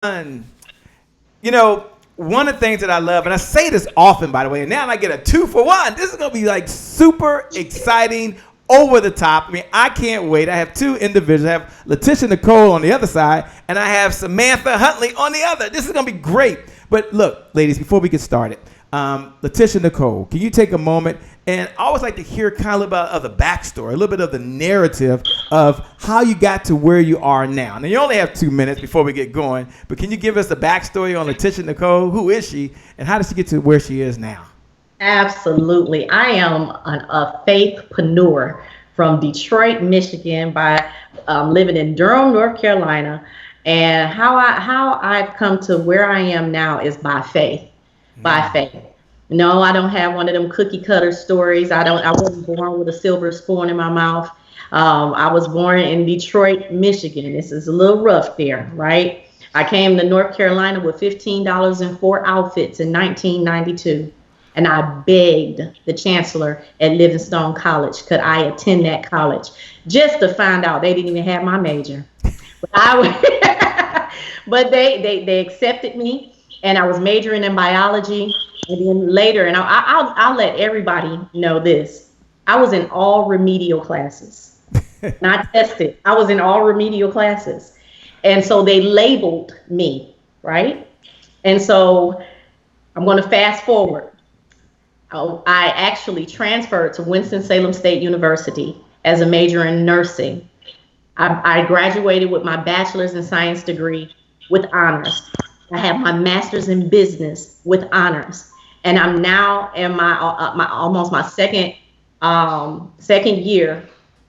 You know, one of the things that I love, and I say this often, by the way, and now I get a 2-for-1. This is going to be like super exciting, over the top. I mean, I can't wait. I have two individuals. I have Laticia Nicole on the other side, and I have Samantha Huntley on the other. This is going to be great. But look, ladies, before we get started, Laticia Nicole, can you take a moment? And I always like to hear kind of about the backstory, a little bit of the narrative of how you got to where you are now. Now, you only have 2 minutes before we get going, but can you give us the backstory on Laticia Nicole? Who is she, and how did she get to where she is now? Absolutely. I am a faithpreneur from Detroit, Michigan, by living in Durham, North Carolina. And how I've come to where I am now is by faith. By faith. No, I don't have one of them cookie cutter stories. I wasn't born with a silver spoon in my mouth. I was born in Detroit, Michigan. This is a little rough there, right? I came to North Carolina with $15 and 4 outfits in 1992. And I begged the chancellor at Livingstone College, could I attend that college? Just to find out they didn't even have my major. But they accepted me, and I was majoring in biology. And then later, and I'll let everybody know this, I was in all remedial classes, not tested. I was in all remedial classes. And so they labeled me, right? And so I'm going to fast forward. I actually transferred to Winston-Salem State University as a major in nursing. I graduated with my bachelor's in science degree with honors. I have my master's in business with honors. And I'm now in my almost my second year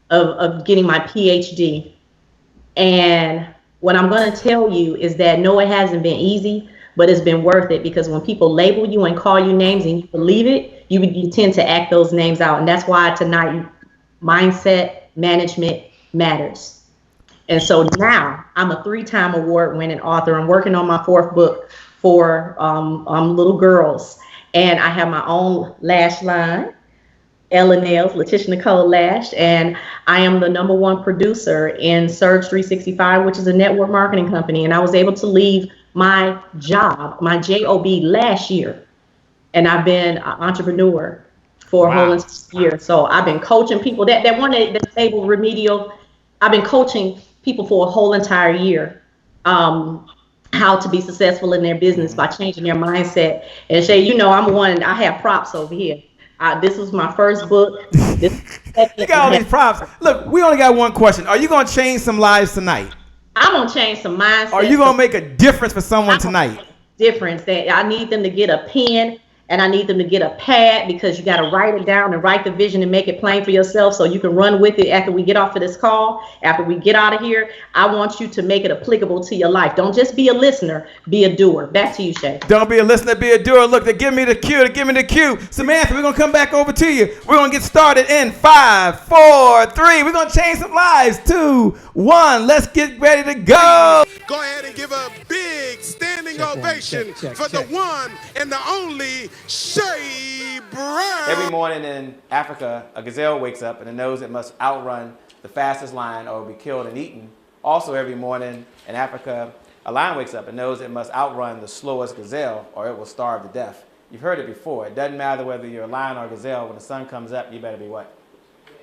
of getting my PhD. And what I'm going to tell you is that no, it hasn't been easy, but it's been worth it, because when people label you and call you names and you believe it, you tend to act those names out. And that's why tonight, mindset management matters. And so now I'm a 3-time award-winning author. I'm working on my 4th book for little girls. And I have my own lash line, Ella Nails, Laticia Nicole Lash, and I am the #1 producer in Surge 365, which is a network marketing company. And I was able to leave my job, my job, last year, and I've been an entrepreneur for a whole year. So I've been coaching people that want to label remedial. I've been coaching people for a whole entire year. How to be successful in their business by changing their mindset. And Shay, you know, I have props over here. This was my first book. You got all these props. Look, we only got one question. Are you going to change some lives tonight? I'm going to change some mindsets. Are you going to make a difference for someone tonight? Difference. That I need them to get a pen, and I need them to get a pad, because you got to write it down and write the vision and make it plain for yourself so you can run with it after we get off of this call, after we get out of here. I want you to make it applicable to your life. Don't just be a listener, be a doer. Back to you, Shay. Don't be a listener, be a doer. Look, they give me the cue. Samantha, we're going to come back over to you. We're going to get started in 5, 4, 3. We're going to change some lives. 2, 1. Let's get ready to go. Go ahead and give a big standing ovation for the one and the only Shay Brown. Every morning in Africa, a gazelle wakes up and it knows it must outrun the fastest lion or be killed and eaten. Also, every morning in Africa, a lion wakes up and knows it must outrun the slowest gazelle or it will starve to death. You've heard it before. It doesn't matter whether you're a lion or a gazelle. When the sun comes up, you better be what?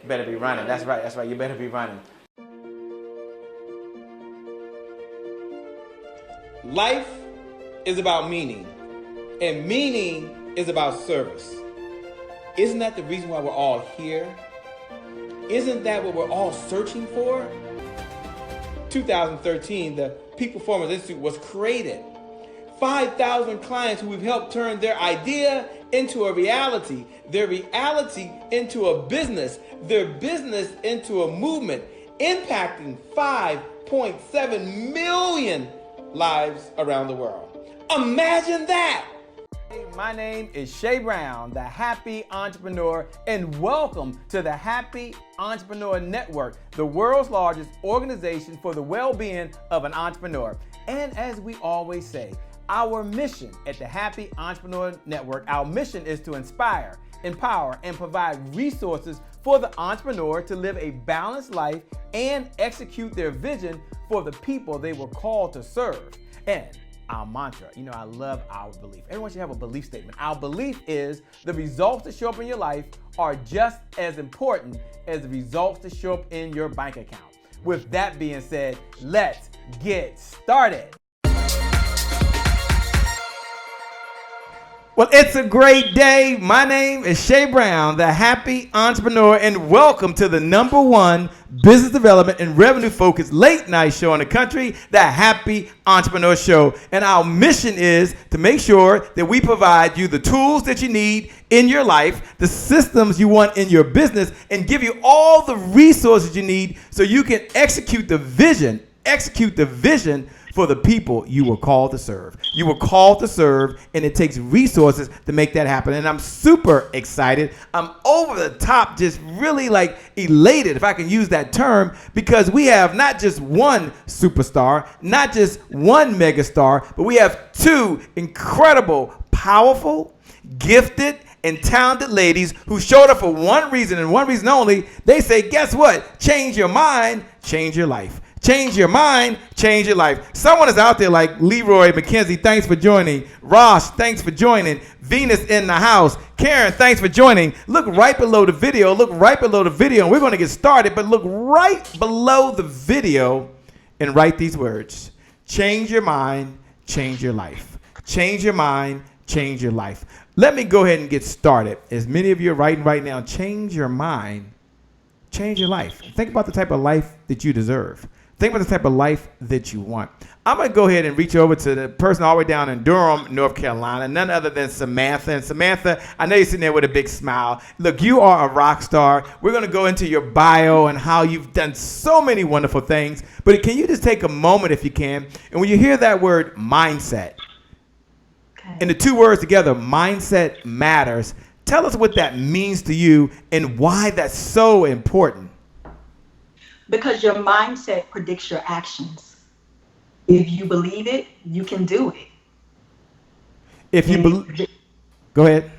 You better be running. That's right. You better be running. Life is about meaning, and meaning is about service. Isn't that the reason why we're all here? Isn't that what we're all searching for? 2013, the Peak Performance Institute was created. 5,000 clients who we've helped turn their idea into a reality, their reality into a business, their business into a movement, impacting 5.7 million lives around the world. Imagine that! Hey, my name is Shay Brown, the Happy Entrepreneur, and welcome to the Happy Entrepreneur Network, the world's largest organization for the well-being of an entrepreneur. And as we always say, our mission at the Happy Entrepreneur Network, our mission is to inspire, empower, and provide resources for the entrepreneur to live a balanced life and execute their vision for the people they were called to serve. And our mantra, I love our belief. Everyone should have a belief statement. Our belief is the results that show up in your life are just as important as the results that show up in your bank account. With that being said, let's get started. Well, it's a great day. My name is Shay Brown, the happy entrepreneur, and welcome to the #1 business development and revenue focused late night show in the country, the Happy Entrepreneur Show. And our mission is to make sure that we provide you the tools that you need in your life, the systems you want in your business, and give you all the resources you need so you can execute the vision for the people you were called to serve. You were called to serve, and it takes resources to make that happen. And I'm super excited. I'm over the top, just really elated, if I can use that term, because we have not just one superstar, not just one megastar, but we have two incredible, powerful, gifted, and talented ladies who showed up for one reason and one reason only. They say, guess what? Change your mind, change your life. Change your mind, change your life. Someone is out there like Leroy McKenzie, thanks for joining. Ross, thanks for joining. Venus in the house. Karen, thanks for joining. Look right below the video. And we're going to get started, but look right below the video and write these words. Change your mind, change your life. Change your mind, change your life. Let me go ahead and get started. As many of you are writing right now, change your mind, change your life. Think about the type of life that you deserve. Think about the type of life that you want. I'm going to go ahead and reach over to the person all the way down in Durham, North Carolina, none other than Samantha. And Samantha, I know you're sitting there with a big smile. Look, you are a rock star. We're going to go into your bio and how you've done so many wonderful things. But can you just take a moment if you can? And when you hear that word mindset, and the two words together, mindset matters, tell us what that means to you and why that's so important. Because your mindset predicts your actions. If you believe it, you can do it. If you believe, go ahead.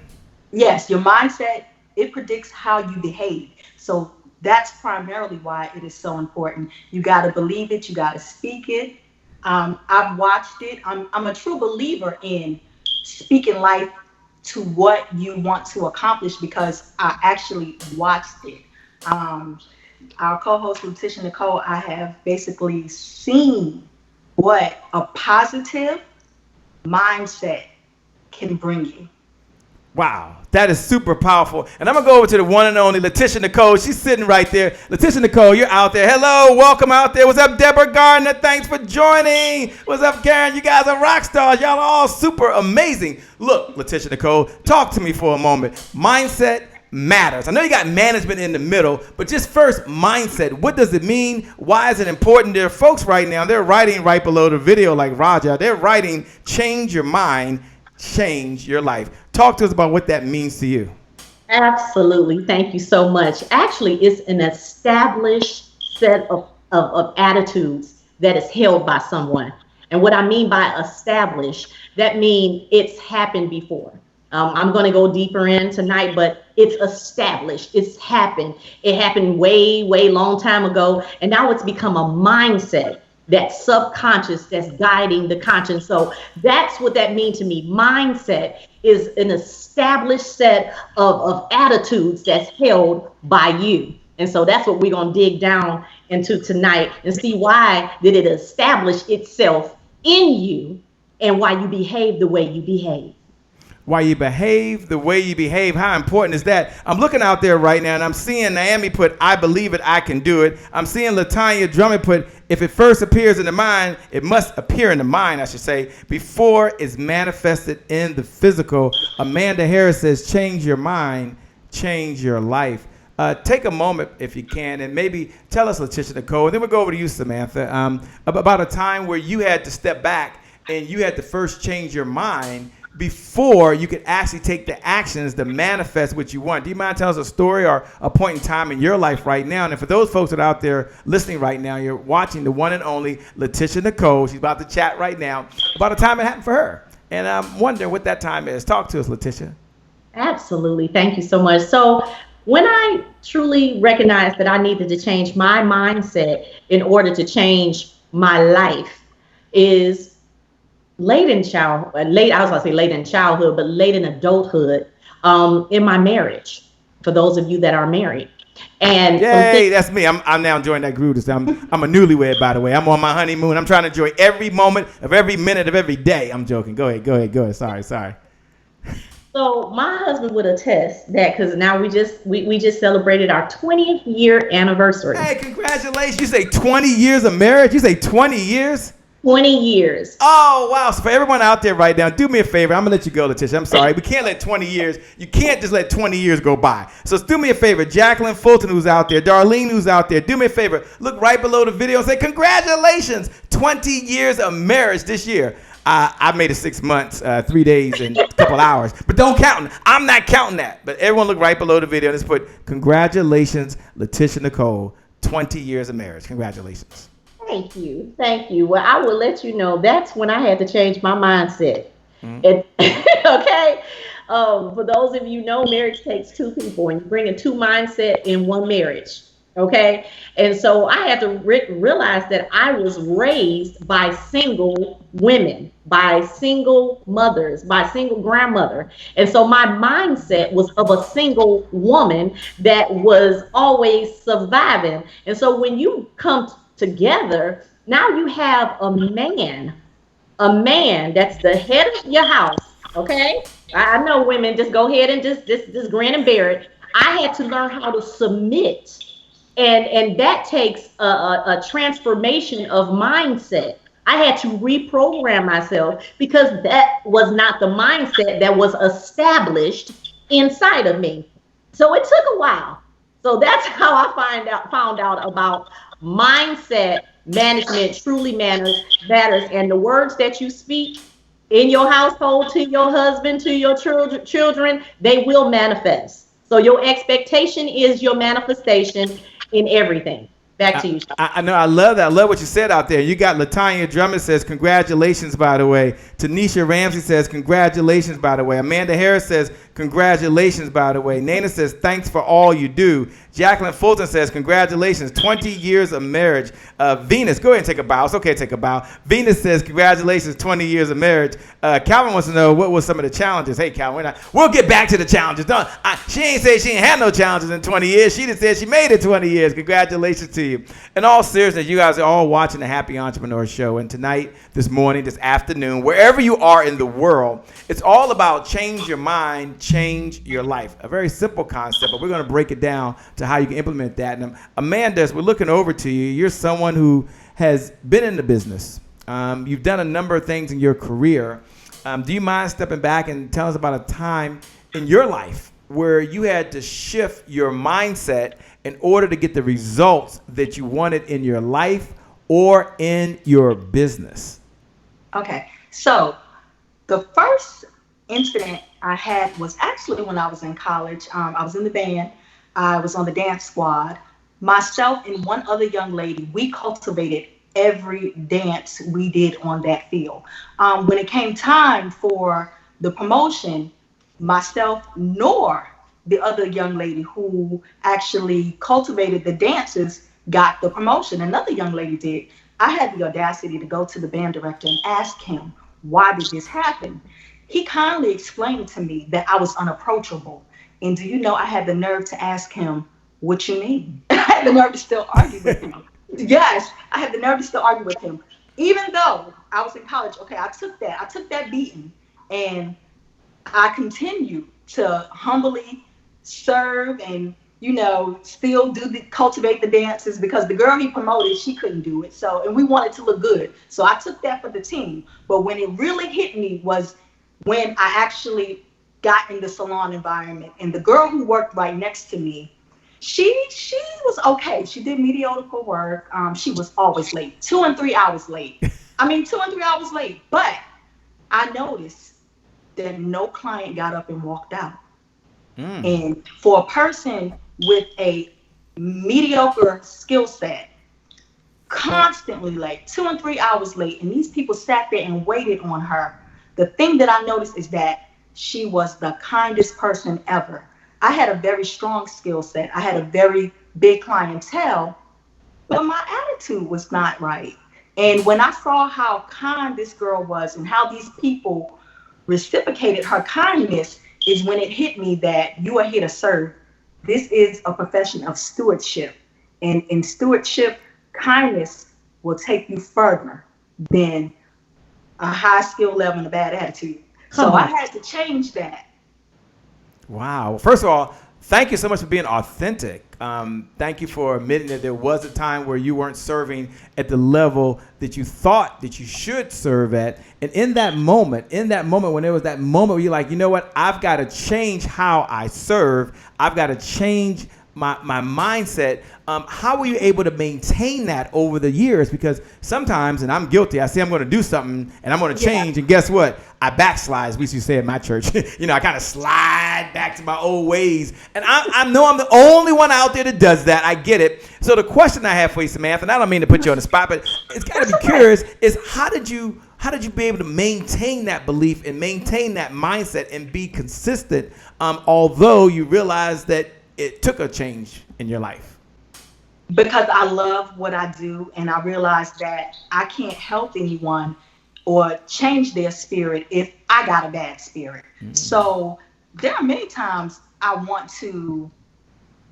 Yes, your mindset, it predicts how you behave. So that's primarily why it is so important. You got to believe it. You got to speak it. I've watched it. I'm a true believer in speaking life to what you want to accomplish because I actually watched it. Our co-host, Is Laticia Nicole, I have basically seen what a positive mindset can bring you. Wow, that is super powerful. And I'm going to go over to the one and only Laticia Nicole. She's sitting right there. Laticia Nicole, you're out there. Hello, welcome out there. What's up, Deborah Gardner? Thanks for joining. What's up, Karen? You guys are rock stars. Y'all are all super amazing. Look, Laticia Nicole, talk to me for a moment. Mindset matters. I know you got management in the middle, but just first, mindset. What does it mean? Why is it important? There are folks right now, they're writing right below the video like Raja. They're writing, change your mind, change your life. Talk to us about what that means to you. Absolutely. Thank you so much. Actually, it's an established set of attitudes that is held by someone. And what I mean by established, that means it's happened before. I'm going to go deeper in tonight, but it's established. It's happened. It happened way long time ago. And now it's become a mindset that's subconscious, that's guiding the conscience. So that's what that means to me. Mindset is an established set of attitudes that's held by you. And so that's what we're going to dig down into tonight and see why did it establish itself in you and why you behave the way you behave. Why you behave the way you behave. How important is that? I'm looking out there right now and I'm seeing Naomi put, I believe it, I can do it. I'm seeing LaTanya Drummond put, if it first appears in the mind, it must appear in the mind, I should say, before it's manifested in the physical. Amanda Harris says, change your mind, change your life. Take a moment if you can and maybe tell us, Laticia Nicole, and then we'll go over to you, Samantha, about a time where you had to step back and you had to first change your mind before you could actually take the actions to manifest what you want. Do you mind telling us a story or a point in time in your life right now? And for those folks that are out there listening right now, you're watching the one and only Laticia Nicole. She's about to chat right now about a time it happened for her. And I'm wondering what that time is. Talk to us, Laticia. Absolutely. Thank you so much. So when I truly recognized that I needed to change my mindset in order to change my life is late in childhood, I was going to say late in childhood, but late in adulthood, in my marriage, for those of you that are married. And yay, that's me. I'm now enjoying that groove. I'm a newlywed, by the way. I'm on my honeymoon. I'm trying to enjoy every moment of every minute of every day. I'm joking. Go ahead. Sorry. So my husband would attest that, because now we just celebrated our 20th year anniversary. Hey, congratulations. You say 20 years of marriage? You say 20 years? 20 years. Oh, wow. So for everyone out there right now, do me a favor. I'm going to let you go, Laticia. I'm sorry. We can't let 20 years. You can't just let 20 years go by. So do me a favor. Jacqueline Fulton, who's out there, Darlene, who's out there, do me a favor. Look right below the video and say, congratulations. 20 years of marriage this year. I made it 6 months, 3 days, and a couple hours. But don't count. I'm not counting that. But everyone look right below the video and just put, congratulations, Laticia Nicole, 20 years of marriage. Congratulations. Thank you. Well, I will let you know that's when I had to change my mindset. Okay. For those of you know, marriage takes two people, and you bring a two mindset in one marriage. Okay. And so I had to realize that I was raised by single women, by single mothers, by single grandmother. And so my mindset was of a single woman that was always surviving. And so when you come together, now you have a man that's the head of your house. Okay. I know women just go ahead and just grin and bear it. I had to learn how to submit. And that takes a transformation of mindset. I had to reprogram myself, because that was not the mindset that was established inside of me. So it took a while. So that's how I found out about mindset management truly matters. And the words that you speak in your household to your husband, to your children, they will manifest. So your expectation is your manifestation in everything. Back to you. I know. I love that. I love what you said out there. You got Latanya Drummond says, congratulations, by the way. Tanisha Ramsey says, congratulations, by the way. Amanda Harris says, congratulations, by the way. Nana says, thanks for all you do. Jacqueline Fulton says, congratulations, 20 years of marriage. Venus, go ahead and take a bow. It's okay to take a bow. Venus says, congratulations, 20 years of marriage. Calvin wants to know, what was some of the challenges? Hey, Calvin, we'll get back to the challenges. She ain't say she ain't had no challenges in 20 years. She just said she made it 20 years. Congratulations to you. In all seriousness, you guys are all watching the Happy Entrepreneur Show. And tonight, this morning, this afternoon, wherever you are in the world, it's all about change your mind, change your life. A very simple concept, but we're going to break it down to how you can implement that. And Amanda, as we're looking over to you, you're someone who has been in the business. You've done a number of things in your career. Do you mind stepping back and tell us about a time in your life where you had to shift your mindset in order to get the results that you wanted in your life or in your business? Okay, so the first incident I had was actually when I was in college. I was in the band. I was on the dance squad. Myself and one other young lady, we cultivated every dance we did on that field. When it came time for the promotion, myself nor the other young lady who actually cultivated the dances got the promotion. Another young lady did. I had the audacity to go to the band director and ask him, why did this happen? He kindly explained to me that I was unapproachable. And do you know, I had the nerve to ask him, what you mean? I had the nerve to still argue with him. Yes, I had the nerve to still argue with him. Even though I was in college, okay, I took that beating, and I continued to humbly serve and, still cultivate the dances, because the girl he promoted, she couldn't do it. So, and we wanted to look good. So I took that for the team. But when it really hit me was when I actually got in the salon environment, and the girl who worked right next to me, she was okay. She did mediocre work. She was always late, 2 and 3 hours late. 2 and 3 hours late. But I noticed that no client got up and walked out. And for a person with a mediocre skill set, constantly late, 2 and 3 hours late, and these people sat there and waited on her, the thing that I noticed is that she was the kindest person ever. I had a very strong skill set. I had a very big clientele, but my attitude was not right. And when I saw how kind this girl was and how these people reciprocated her kindness, is when it hit me that you are here to serve. This is a profession of stewardship. And in stewardship, kindness will take you further than a high skill level and a bad attitude. So I had to change that. Wow. First of all, thank you so much for being authentic. Thank you for admitting that there was a time where you weren't serving at the level that you thought that you should serve at. And in that moment when there was that moment where you're like, you know what, I've got to change how I serve. I've got to change my mindset. How were you able to maintain that over the years? Because sometimes, and I'm guilty, I say I'm going to do something and I'm going to change. And guess what? I backslide, as we used to say at my church. You know, I kind of slide back to my old ways. And I know I'm the only one out there that does that. I get it. So the question I have for you, Samantha, and I don't mean to put you on the spot, but it's got to be curious, is how did you be able to maintain that belief and maintain that mindset and be consistent, although you realize that it took a change in your life? Because I love what I do, and I realize that I can't help anyone or change their spirit if I got a bad spirit. So there are many times I want to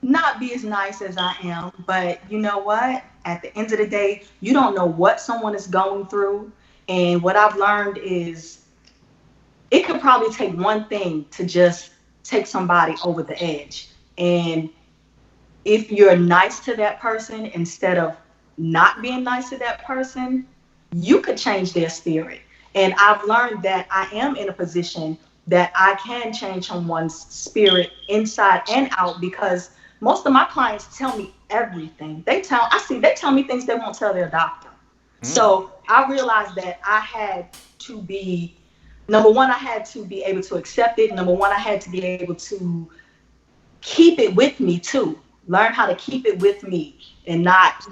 not be as nice as I am, but you know what? At the end of the day, you don't know what someone is going through. And what I've learned is it could probably take one thing to just take somebody over the edge. And if you're nice to that person instead of not being nice to that person, you could change their spirit. And I've learned that I am in a position that I can change someone's spirit inside and out, because most of my clients tell me everything. They tell me things they won't tell their doctor. So I realized that I had to be, number one, I had to be able to accept it. Number one, I had to be able to keep it with me too. Learn how to keep it with me and not,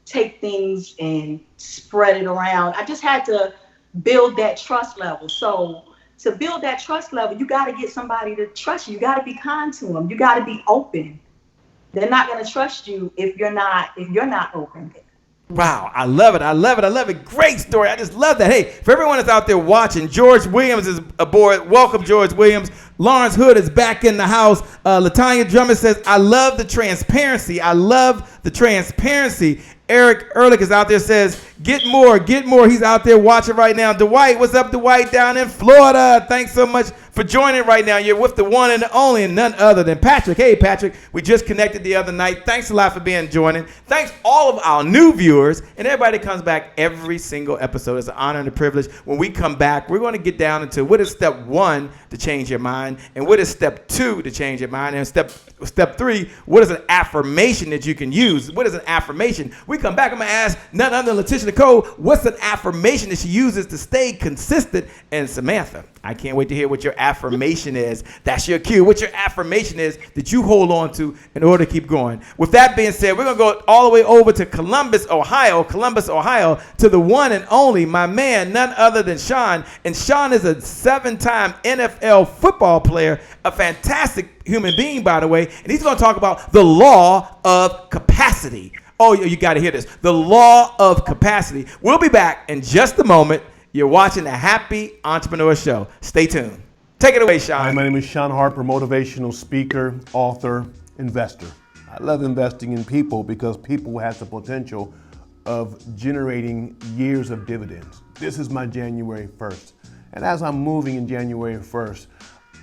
take things and spread it around. I just had to build that trust level. So to build that trust level, you got to get somebody to trust you. You got to be kind to them. You got to be open. They're not going to trust you if you're not open. Wow, I love it. I love it. I love it. Great story. I just love that. Hey, for everyone that's out there watching, George Williams is aboard. Welcome, George Williams. Lawrence Hood is back in the house. Latanya Drummond says, I love the transparency. I love the transparency. Eric Ehrlich is out there, says, get more. He's out there watching right now. Dwight, what's up, Dwight, down in Florida? Thanks so much for joining right now. You're with the one and the only, and none other than Patrick. Hey, Patrick, we just connected the other night. Thanks a lot for joining. Thanks all of our new viewers and everybody that comes back every single episode. It's an honor and a privilege. When we come back, we're going to get down into what is step 1 to change your mind, and what is step 2 to change your mind, and step 3, what is an affirmation that you can use? What is an affirmation? We come back, I'm going to ask none other than Laticia Nicole, what's an affirmation that she uses to stay consistent? And Samantha, I can't wait to hear what your affirmation is. That's your cue. What your affirmation is that you hold on to in order to keep going. With that being said, we're going to go all the way over to Columbus, Ohio, to the one and only, my man, none other than Sean. And Sean is a 7-time NFL football player, a fantastic human being, by the way. And he's going to talk about the law of capacity. Oh, you got to hear this. The law of capacity. We'll be back in just a moment. You're watching the Happy Entrepreneur Show. Stay tuned. Take it away, Sean. Hi, my name is Sean Harper, motivational speaker, author, investor. I love investing in people because people have the potential of generating years of dividends. This is my January 1st. And as I'm moving in January 1st,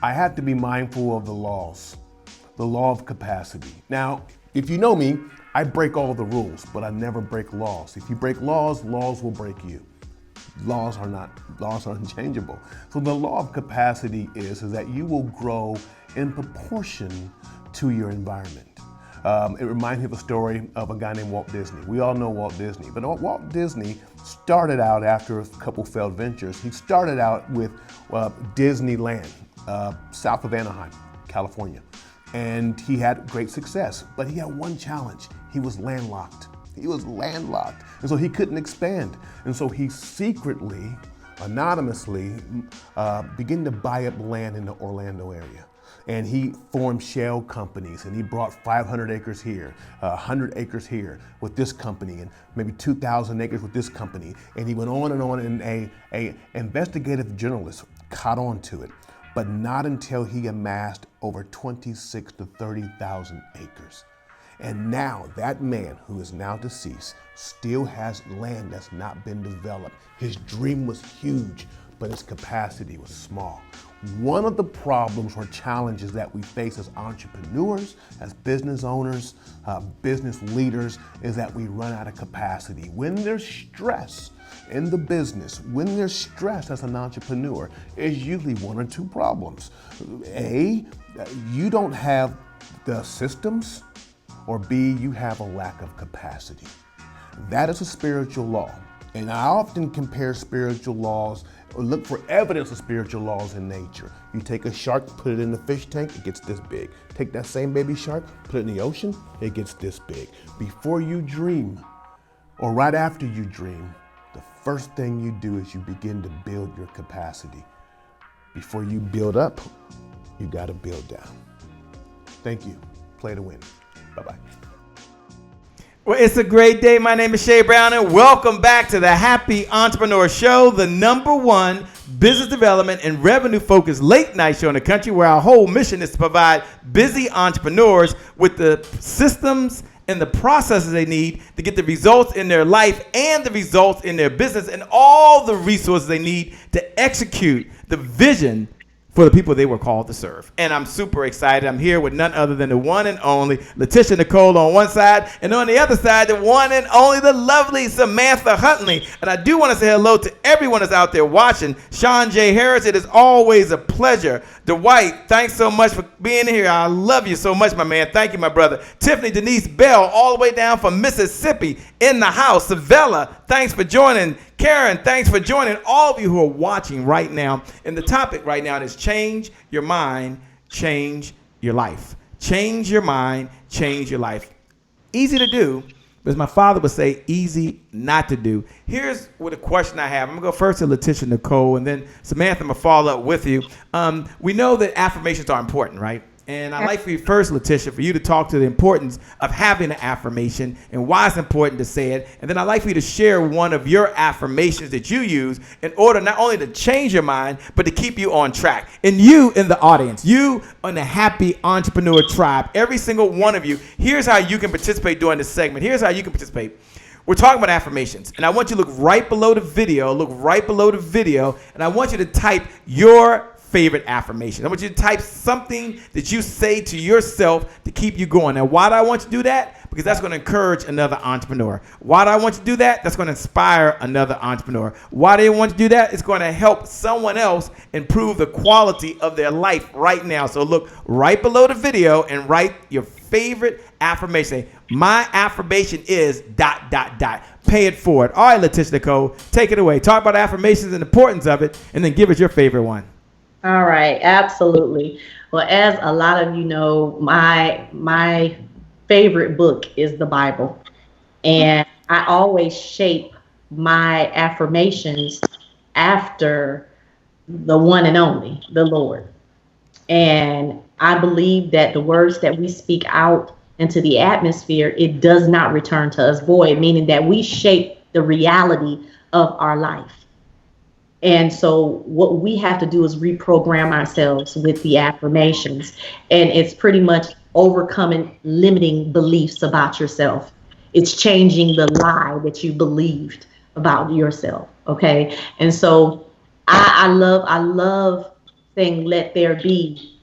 I have to be mindful of the laws, the law of capacity. Now, if you know me, I break all the rules, but I never break laws. If you break laws, laws will break you. Laws are unchangeable. So the law of capacity is that you will grow in proportion to your environment. It reminds me of a story of a guy named Walt Disney. We all know Walt Disney, but Walt Disney started out after a couple failed ventures. He started out with Disneyland, south of Anaheim, California. And he had great success, but he had one challenge. He was landlocked. And so he couldn't expand. And so he secretly, anonymously, began to buy up land in the Orlando area. and he formed shell companies, and he brought 500 acres here, 100 acres here with this company, and maybe 2,000 acres with this company. And he went on, and a investigative journalist caught on to it, but not until he amassed over 26 to 30,000 acres. And now that man, who is now deceased, still has land that's not been developed. His dream was huge, but his capacity was small. One of the problems or challenges that we face as entrepreneurs, as business owners, business leaders, is that we run out of capacity. When there's stress in the business, when there's stress as an entrepreneur, it's usually one or two problems. A, you don't have the systems, or B, you have a lack of capacity. That is a spiritual law. And I often compare spiritual laws, or look for evidence of spiritual laws in nature. You take a shark, put it in the fish tank, it gets this big. Take that same baby shark, put it in the ocean, it gets this big. Before you dream, or right after you dream, the first thing you do is you begin to build your capacity. Before you build up, you gotta build down. Thank you. Play to win. Bye-bye. Well, it's a great day. My name is Shay Brown, and welcome back to the Happy Entrepreneur Show, the #1 business development and revenue-focused late-night show in the country, where our whole mission is to provide busy entrepreneurs with the systems and the processes they need to get the results in their life and the results in their business and all the resources they need to execute the vision for the people they were called to serve. And I'm super excited. I'm here with none other than the one and only Laticia Nicole on one side, and on the other side, the one and only, the lovely Samantha Huntley. And I do want to say hello to everyone that's out there watching. Sean J. Harris, it is always a pleasure. Dwight, thanks so much for being here. I love you so much, my man. Thank you, my brother. Tiffany Denise Bell, all the way down from Mississippi, in the house. Savella, thanks for joining. Karen, thanks for joining. All of you who are watching right now. And the topic right now is change your mind, change your life. Change your mind, change your life. Easy to do, but as my father would say, easy not to do. Here's what a question I have. I'm going to go first to Laticia Nicole, and then Samantha, I'm going to follow up with you. We know that affirmations are important, right? And I'd like for you first, Laticia, for you to talk to the importance of having an affirmation and why it's important to say it. And then I'd like for you to share one of your affirmations that you use in order not only to change your mind, but to keep you on track. And you in the audience, you on the Happy Entrepreneur Tribe, every single one of you, here's how you can participate during this segment. Here's how you can participate. We're talking about affirmations, and I want you to look right below the video, and I want you to type your favorite affirmation. I want you to type something that you say to yourself to keep you going. Now, why do I want you to do that? Because that's going to encourage another entrepreneur. Why do I want you to do that? That's going to inspire another entrepreneur. Why do you want to do that? It's going to help someone else improve the quality of their life right now. So look right below the video and write your favorite affirmation. My affirmation is ... Pay it forward. All right, Laticia Nicole, take it away. Talk about affirmations and the importance of it, and then give us your favorite one. All right, absolutely. Well, as a lot of you know, my favorite book is the Bible. And I always shape my affirmations after the one and only, the Lord. And I believe that the words that we speak out into the atmosphere, it does not return to us void, meaning that we shape the reality of our life. And so what we have to do is reprogram ourselves with the affirmations. And it's pretty much overcoming limiting beliefs about yourself. It's changing the lie that you believed about yourself. Okay. And so I love saying, let there be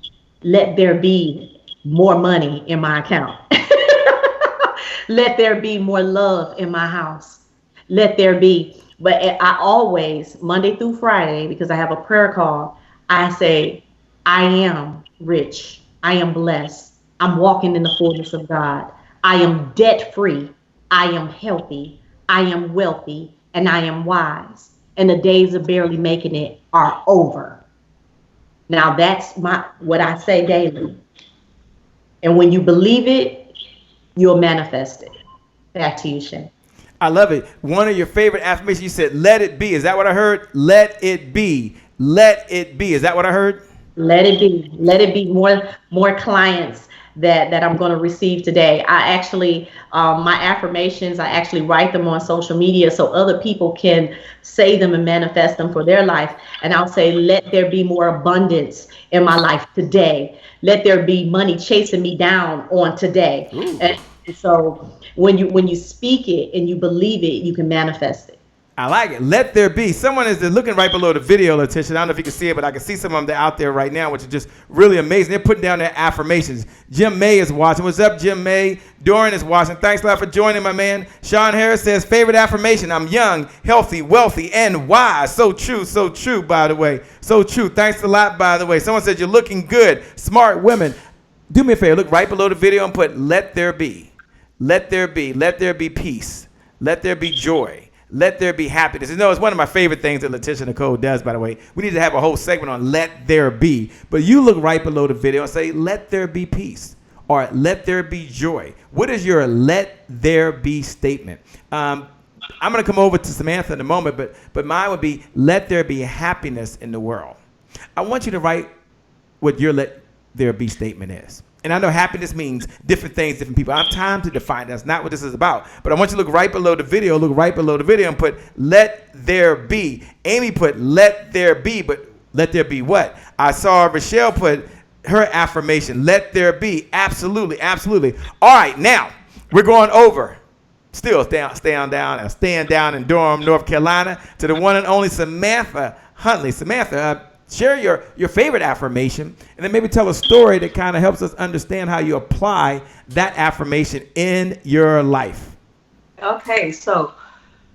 more money in my account. Let there be more love in my house. Let there be. But I always, Monday through Friday, because I have a prayer call, I say, I am rich. I am blessed. I'm walking in the fullness of God. I am debt free. I am healthy. I am wealthy. And I am wise. And the days of barely making it are over. Now that's what I say daily. And when you believe it, you'll manifest it. Back to you, Shay. I love it. One of your favorite affirmations, you said, let it be. Is that what I heard? Let it be. Let it be. Is that what I heard? Let it be. Let it be more clients that I'm going to receive today. I actually, my affirmations, I actually write them on social media so other people can say them and manifest them for their life. And I'll say, let there be more abundance in my life today. Let there be money chasing me down on today. And so when you speak it and you believe it, you can manifest it. I like it. Let there be. Someone is looking right below the video, Laticia. I don't know if you can see it, but I can see some of them out there right now, which is just really amazing. They're putting down their affirmations. Jim May is watching. What's up, Jim May? Doran is watching. Thanks a lot for joining, my man. Sean Harris says, favorite affirmation, I'm young, healthy, wealthy, and wise. So true, by the way. So true. Thanks a lot, by the way. Someone says, you're looking good. Smart women. Do me a favor. Look right below the video and put, let there be. Let there be. Let there be peace. Let there be joy. Let there be happiness. You know, it's one of my favorite things that Laticia Nicole does, by the way. We need to have a whole segment on let there be. But you look right below the video and say, let there be peace. Or let there be joy. What is your let there be statement? I'm going to come over to Samantha in a moment, but mine would be, let there be happiness in the world. I want you to write what your let there be statement is. And I know happiness means different things, different people. I have time to define. That's not what this is about. But I want you to look right below the video, and put, let there be. Amy put, let there be, but let there be what? I saw Rochelle put her affirmation, let there be. Absolutely, absolutely. All right, now, we're going over, still staying down in Durham, North Carolina, to the one and only Samantha Huntley. Samantha, share your favorite affirmation, and then maybe tell a story that kind of helps us understand how you apply that affirmation in your life. Okay, so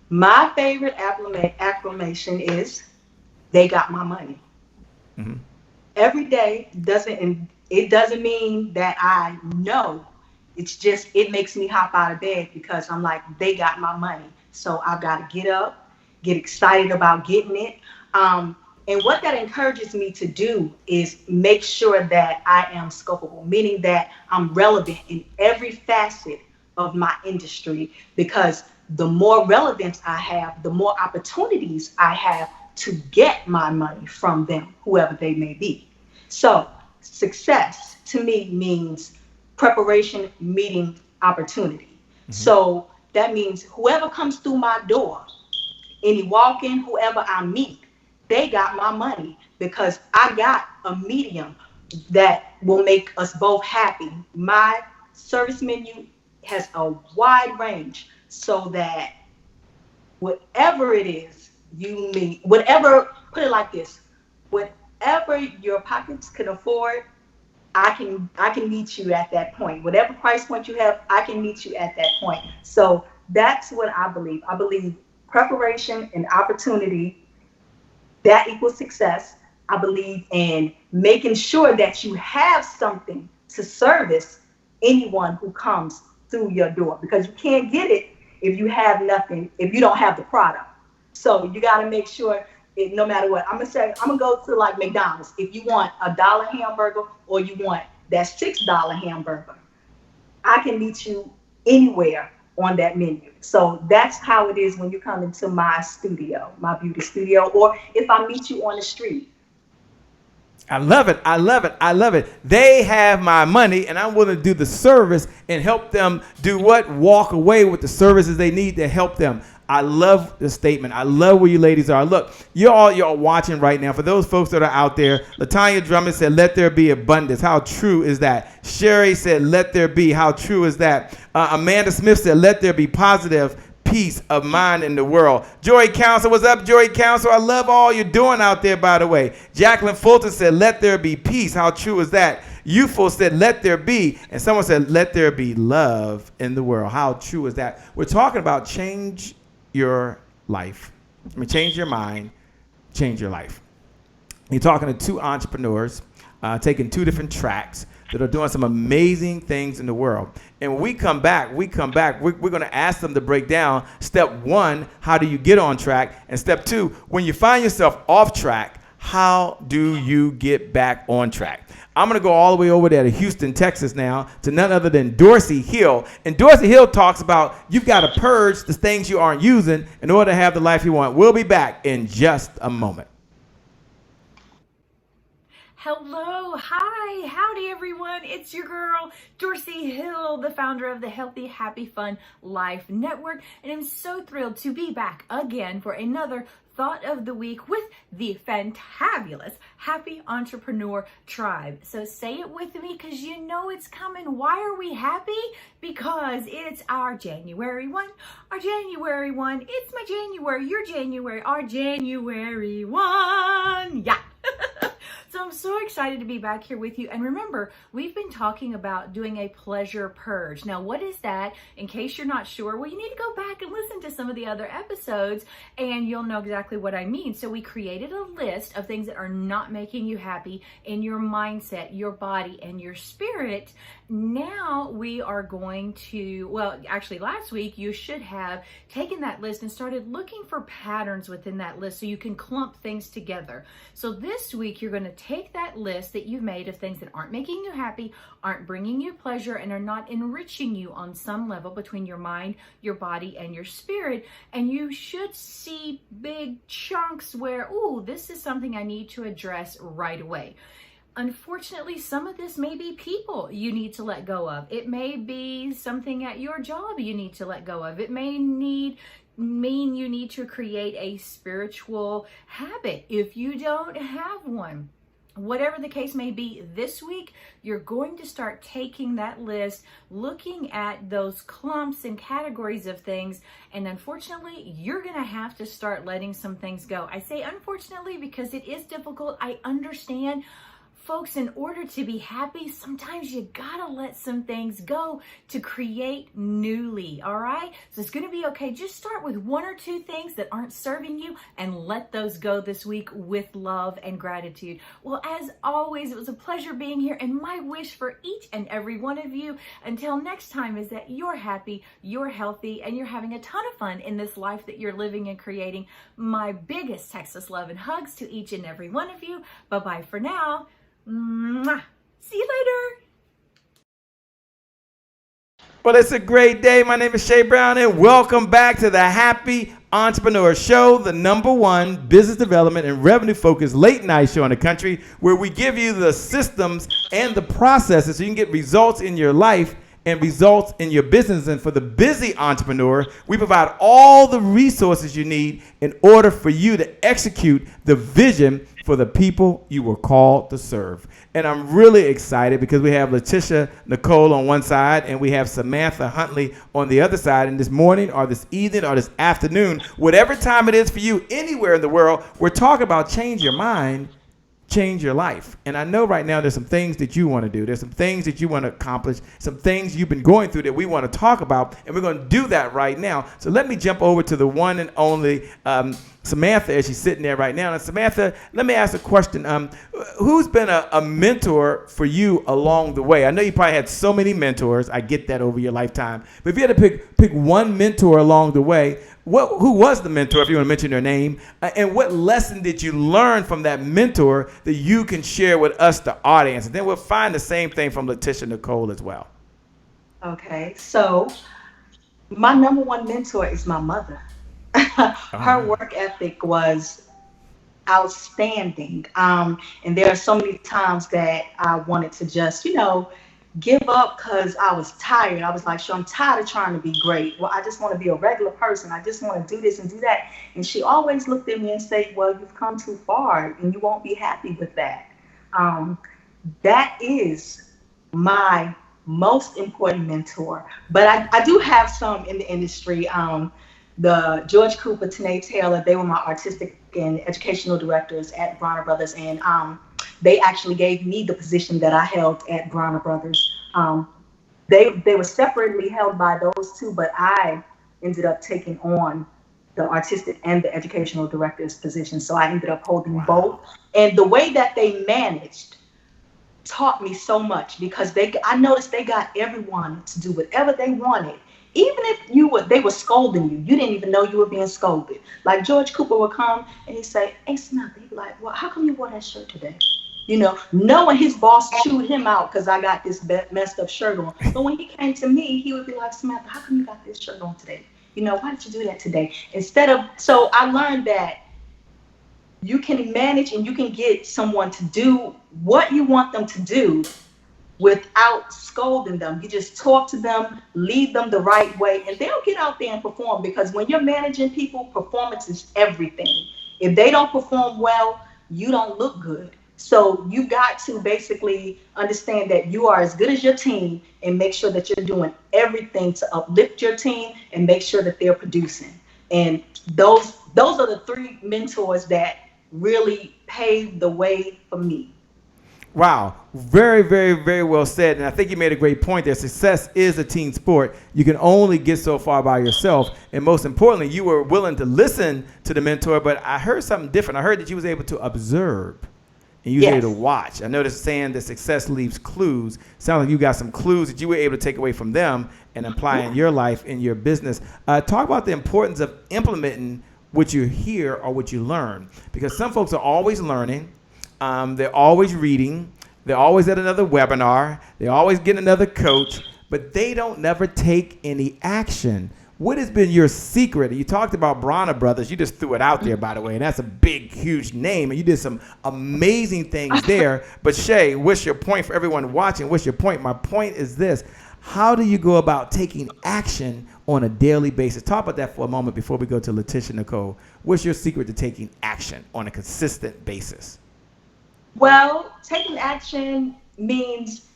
my favorite affirmation is, they got my money. Mm-hmm. Every day doesn't mean that I know. It's just, it makes me hop out of bed because I'm like, they got my money. So I've got to get up, get excited about getting it. And what that encourages me to do is make sure that I am scopable, meaning that I'm relevant in every facet of my industry, because the more relevance I have, the more opportunities I have to get my money from them, whoever they may be. So success to me means preparation meeting opportunity. Mm-hmm. So that means whoever comes through my door, any walk-in, whoever I meet, they got my money because I got a medium that will make us both happy. My service menu has a wide range so that whatever it is you need, put it like this, whatever your pockets can afford, I can meet you at that point. Whatever price point you have, I can meet you at that point. So that's what I believe. I believe preparation and opportunity, that equals success. I believe in making sure that you have something to service anyone who comes through your door, because you can't get it if you have nothing, if you don't have the product. So you got to make sure, no matter what, I'm gonna go to like McDonald's. If you want $1 hamburger or you want that $6 hamburger, I can meet you anywhere on that menu. So that's how it is when you come into my studio, my beauty studio, or if I meet you on the street. I love it. They have my money, and I'm willing to do the service and help them do what? Walk away with the services they need to help them. I love the statement. I love where you ladies are. Look, you're watching right now. For those folks that are out there, Latanya Drummond said, let there be abundance. How true is that? Sherry said, let there be. How true is that? Amanda Smith said, let there be positive peace of mind in the world. Joy Council, what's up, Joy Council? I love all you're doing out there, by the way. Jacqueline Fulton said, let there be peace. How true is that? Youthful said, let there be. And someone said, let there be love in the world. How true is that? We're talking about change your life. I mean, change your mind, change your life. You're talking to two entrepreneurs, taking two different tracks that are doing some amazing things in the world. And when we come back, we're going to ask them to break down step one, how do you get on track? And step two, when you find yourself off track, how do you get back on track? I'm going to go all the way over there to Houston, Texas now, to none other than Dorsey Hill. And Dorsey Hill talks about you've got to purge the things you aren't using in order to have the life you want. We'll be back in just a moment. Hello, hi, howdy everyone. It's your girl, Dorsey Hill, the founder of the Healthy, Happy, Fun Life Network. And I'm so thrilled to be back again for another Thought of the Week with the fantabulous Happy Entrepreneur Tribe. So say it with me because you know it's coming. Why are we happy? Because it's our January 1, our January 1. It's my January, your January, our January 1. Yeah. So I'm so excited to be back here with you. And remember, we've been talking about doing a pleasure purge. Now, what is that? In case you're not sure, well, you need to go back and listen to some of the other episodes and you'll know exactly what I mean. So we created a list of things that are not making you happy in your mindset, your body, and your spirit. Now we are going to, well, actually last week you should have taken that list and started looking for patterns within that list so you can clump things together. So this week you're going to take that list that you've made of things that aren't making you happy, aren't bringing you pleasure, and are not enriching you on some level between your mind, your body, and your spirit. And you should see big chunks where, oh, this is something I need to address right away. Unfortunately, some of this may be people you need to let go of. It may be something at your job you need to let go of. It may mean you need to create a spiritual habit if you don't have one. Whatever the case may be, this week, you're going to start taking that list, looking at those clumps and categories of things, and unfortunately, you're going to have to start letting some things go. I say unfortunately because it is difficult. I understand. Folks, in order to be happy, sometimes you gotta let some things go to create newly, all right? So it's gonna be okay. Just start with one or two things that aren't serving you and let those go this week with love and gratitude. Well, as always, it was a pleasure being here, and my wish for each and every one of you until next time is that you're happy, you're healthy, and you're having a ton of fun in this life that you're living and creating. My biggest Texas love and hugs to each and every one of you. Bye-bye for now. Mwah. See you later. Well, it's a great day. My name is Shay Brown, and welcome back to the Happy Entrepreneur Show, the #1 business development and revenue-focused late-night show in the country, where we give you the systems and the processes so you can get results in your life and results in your business. And for the busy entrepreneur, we provide all the resources you need in order for you to execute the vision for the people you were called to serve. And I'm really excited because we have Laticia Nicole on one side and we have Samantha Huntley on the other side. And this morning or this evening or this afternoon, whatever time it is for you anywhere in the world, we're talking about change your mind, change your life. And I know right now there's some things that you want to do. There's some things that you want to accomplish, some things you've been going through that we want to talk about, and we're going to do that right now. So let me jump over to the one and only Samantha as she's sitting there right now. And Samantha, let me ask a question. Who's been a mentor for you along the way? I know you probably had so many mentors. I get that over your lifetime. But if you had to pick one mentor along the way, who was the mentor, if you want to mention their name, and what lesson did you learn from that mentor that you can share with us, the audience? And then we'll find the same thing from Laticia Nicole as well. Okay, so my #1 mentor is my mother. Her work ethic was outstanding. And there are so many times that I wanted to just, give up because I was tired. I was like, sure, I'm tired of trying to be great. Well, I just want to be a regular person. I just want to do this and do that. And she always looked at me and said, well, you've come too far and you won't be happy with that. That is my most important mentor. But I do have some in the industry. The George Cooper, Tanae Taylor, they were my artistic and educational directors at Bronner Brothers. And they actually gave me the position that I held at Bronner Brothers. They were separately held by those two, but I ended up taking on the artistic and the educational director's position. So I ended up holding both. And the way that they managed taught me so much because I noticed they got everyone to do whatever they wanted. Even if they were scolding you, you didn't even know you were being scolded. Like George Cooper would come and he'd say, hey, Samantha, he'd be like, well, how come you wore that shirt today? Knowing his boss chewed him out because I got this messed up shirt on. But when he came to me, he would be like, Samantha, how come you got this shirt on today? Why did you do that today? So I learned that you can manage and you can get someone to do what you want them to do without scolding them. You just talk to them, lead them the right way, and they'll get out there and perform, because when you're managing people, performance is everything. If they don't perform well, you don't look good. So you got to basically understand that you are as good as your team, and make sure that you're doing everything to uplift your team and make sure that they're producing. And those are the three mentors that really paved the way for me. Wow. Very, very, very well said. And I think you made a great point there. Success is a team sport. You can only get so far by yourself. And most importantly, you were willing to listen to the mentor, but I heard something different. I heard that you was able to observe and you was able to watch. I noticed saying that success leaves clues. Sounds like you got some clues that you were able to take away from them and apply in your life, in your business. Talk about the importance of implementing what you hear or what you learn, because some folks are always learning. They're always reading. They're always at another webinar. They always get another coach, but they don't never take any action. What has been your secret? You talked about Bronner Brothers. You just threw it out there, by the way, and that's a big, huge name, and you did some amazing things there. But Shay, what's your point for everyone watching? What's your point? My point is this. How do you go about taking action on a daily basis? Talk about that for a moment before we go to Laticia Nicole. What's your secret to taking action on a consistent basis? Well, taking action means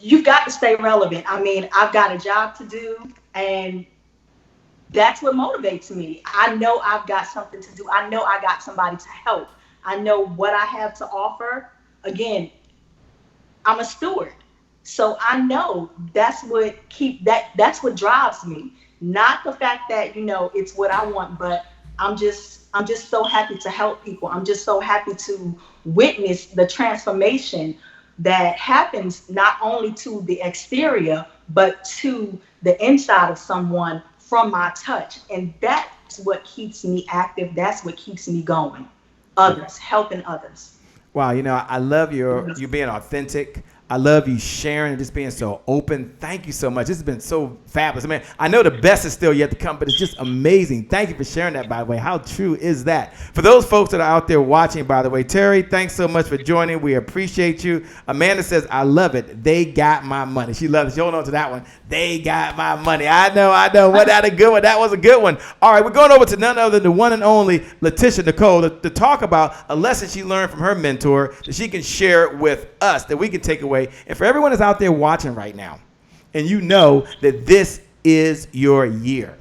you've got to stay relevant. I mean, I've got a job to do, and that's what motivates me. I know I've got something to do. I know I got somebody to help. I know what I have to offer. Again, I'm a steward. So I know that's what drives me. Not the fact that, it's what I want, but I'm just so happy to help people. I'm just so happy to witness the transformation that happens not only to the exterior, but to the inside of someone from my touch. And that's what keeps me active. That's what keeps me going. Others, helping others. Wow, I love you being authentic. I love you sharing and just being so open. Thank you so much. This has been so fabulous. I mean, I know the best is still yet to come, but it's just amazing. Thank you for sharing that, by the way. How true is that? For those folks that are out there watching, by the way, Terry, thanks so much for joining. We appreciate you. Amanda says, I love it. They got my money. She loves it. She hold on to that one. They got my money. I know. Wasn't that a good one? That was a good one. All right, we're going over to none other than the one and only Laticia Nicole to talk about a lesson she learned from her mentor that she can share with us, that we can take away. And for everyone that's out there watching right now, and you know that this is your year,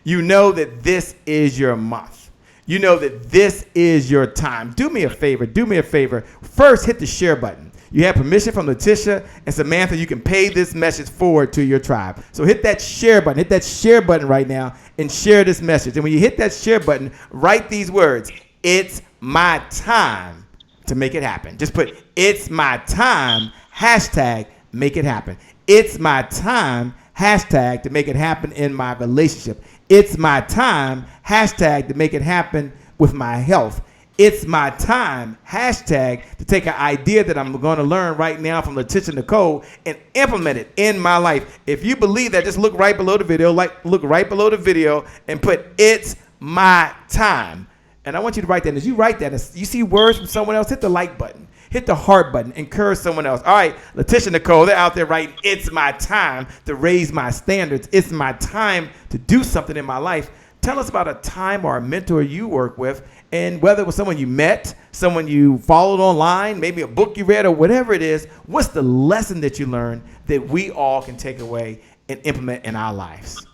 you know that this is your month, you know that this is your time, do me a favor. First, hit the share button. You have permission from Laticia and Samantha. You can pay this message forward to your tribe. So hit that share button right now and share this message. And when you hit that share button, write these words: it's my time to make it happen. Just put "it's my time," hashtag make it happen. It's my time, hashtag to make it happen in my relationship. It's my time, hashtag to make it happen with my health. It's my time, hashtag to take an idea that I'm going to learn right now from Laticia Nicole and implement it in my life. If you believe that, just look right below the video, and put "it's my time." And I want you to write that. As you write that, as you see words from someone else, hit the like button. Hit the heart button. Encourage someone else. All right, Laticia Nicole, they're out there writing, "It's my time to raise my standards. It's my time to do something in my life." Tell us about a time or a mentor you work with, and whether it was someone you met, someone you followed online, maybe a book you read, or whatever it is. What's the lesson that you learned that we all can take away and implement in our lives?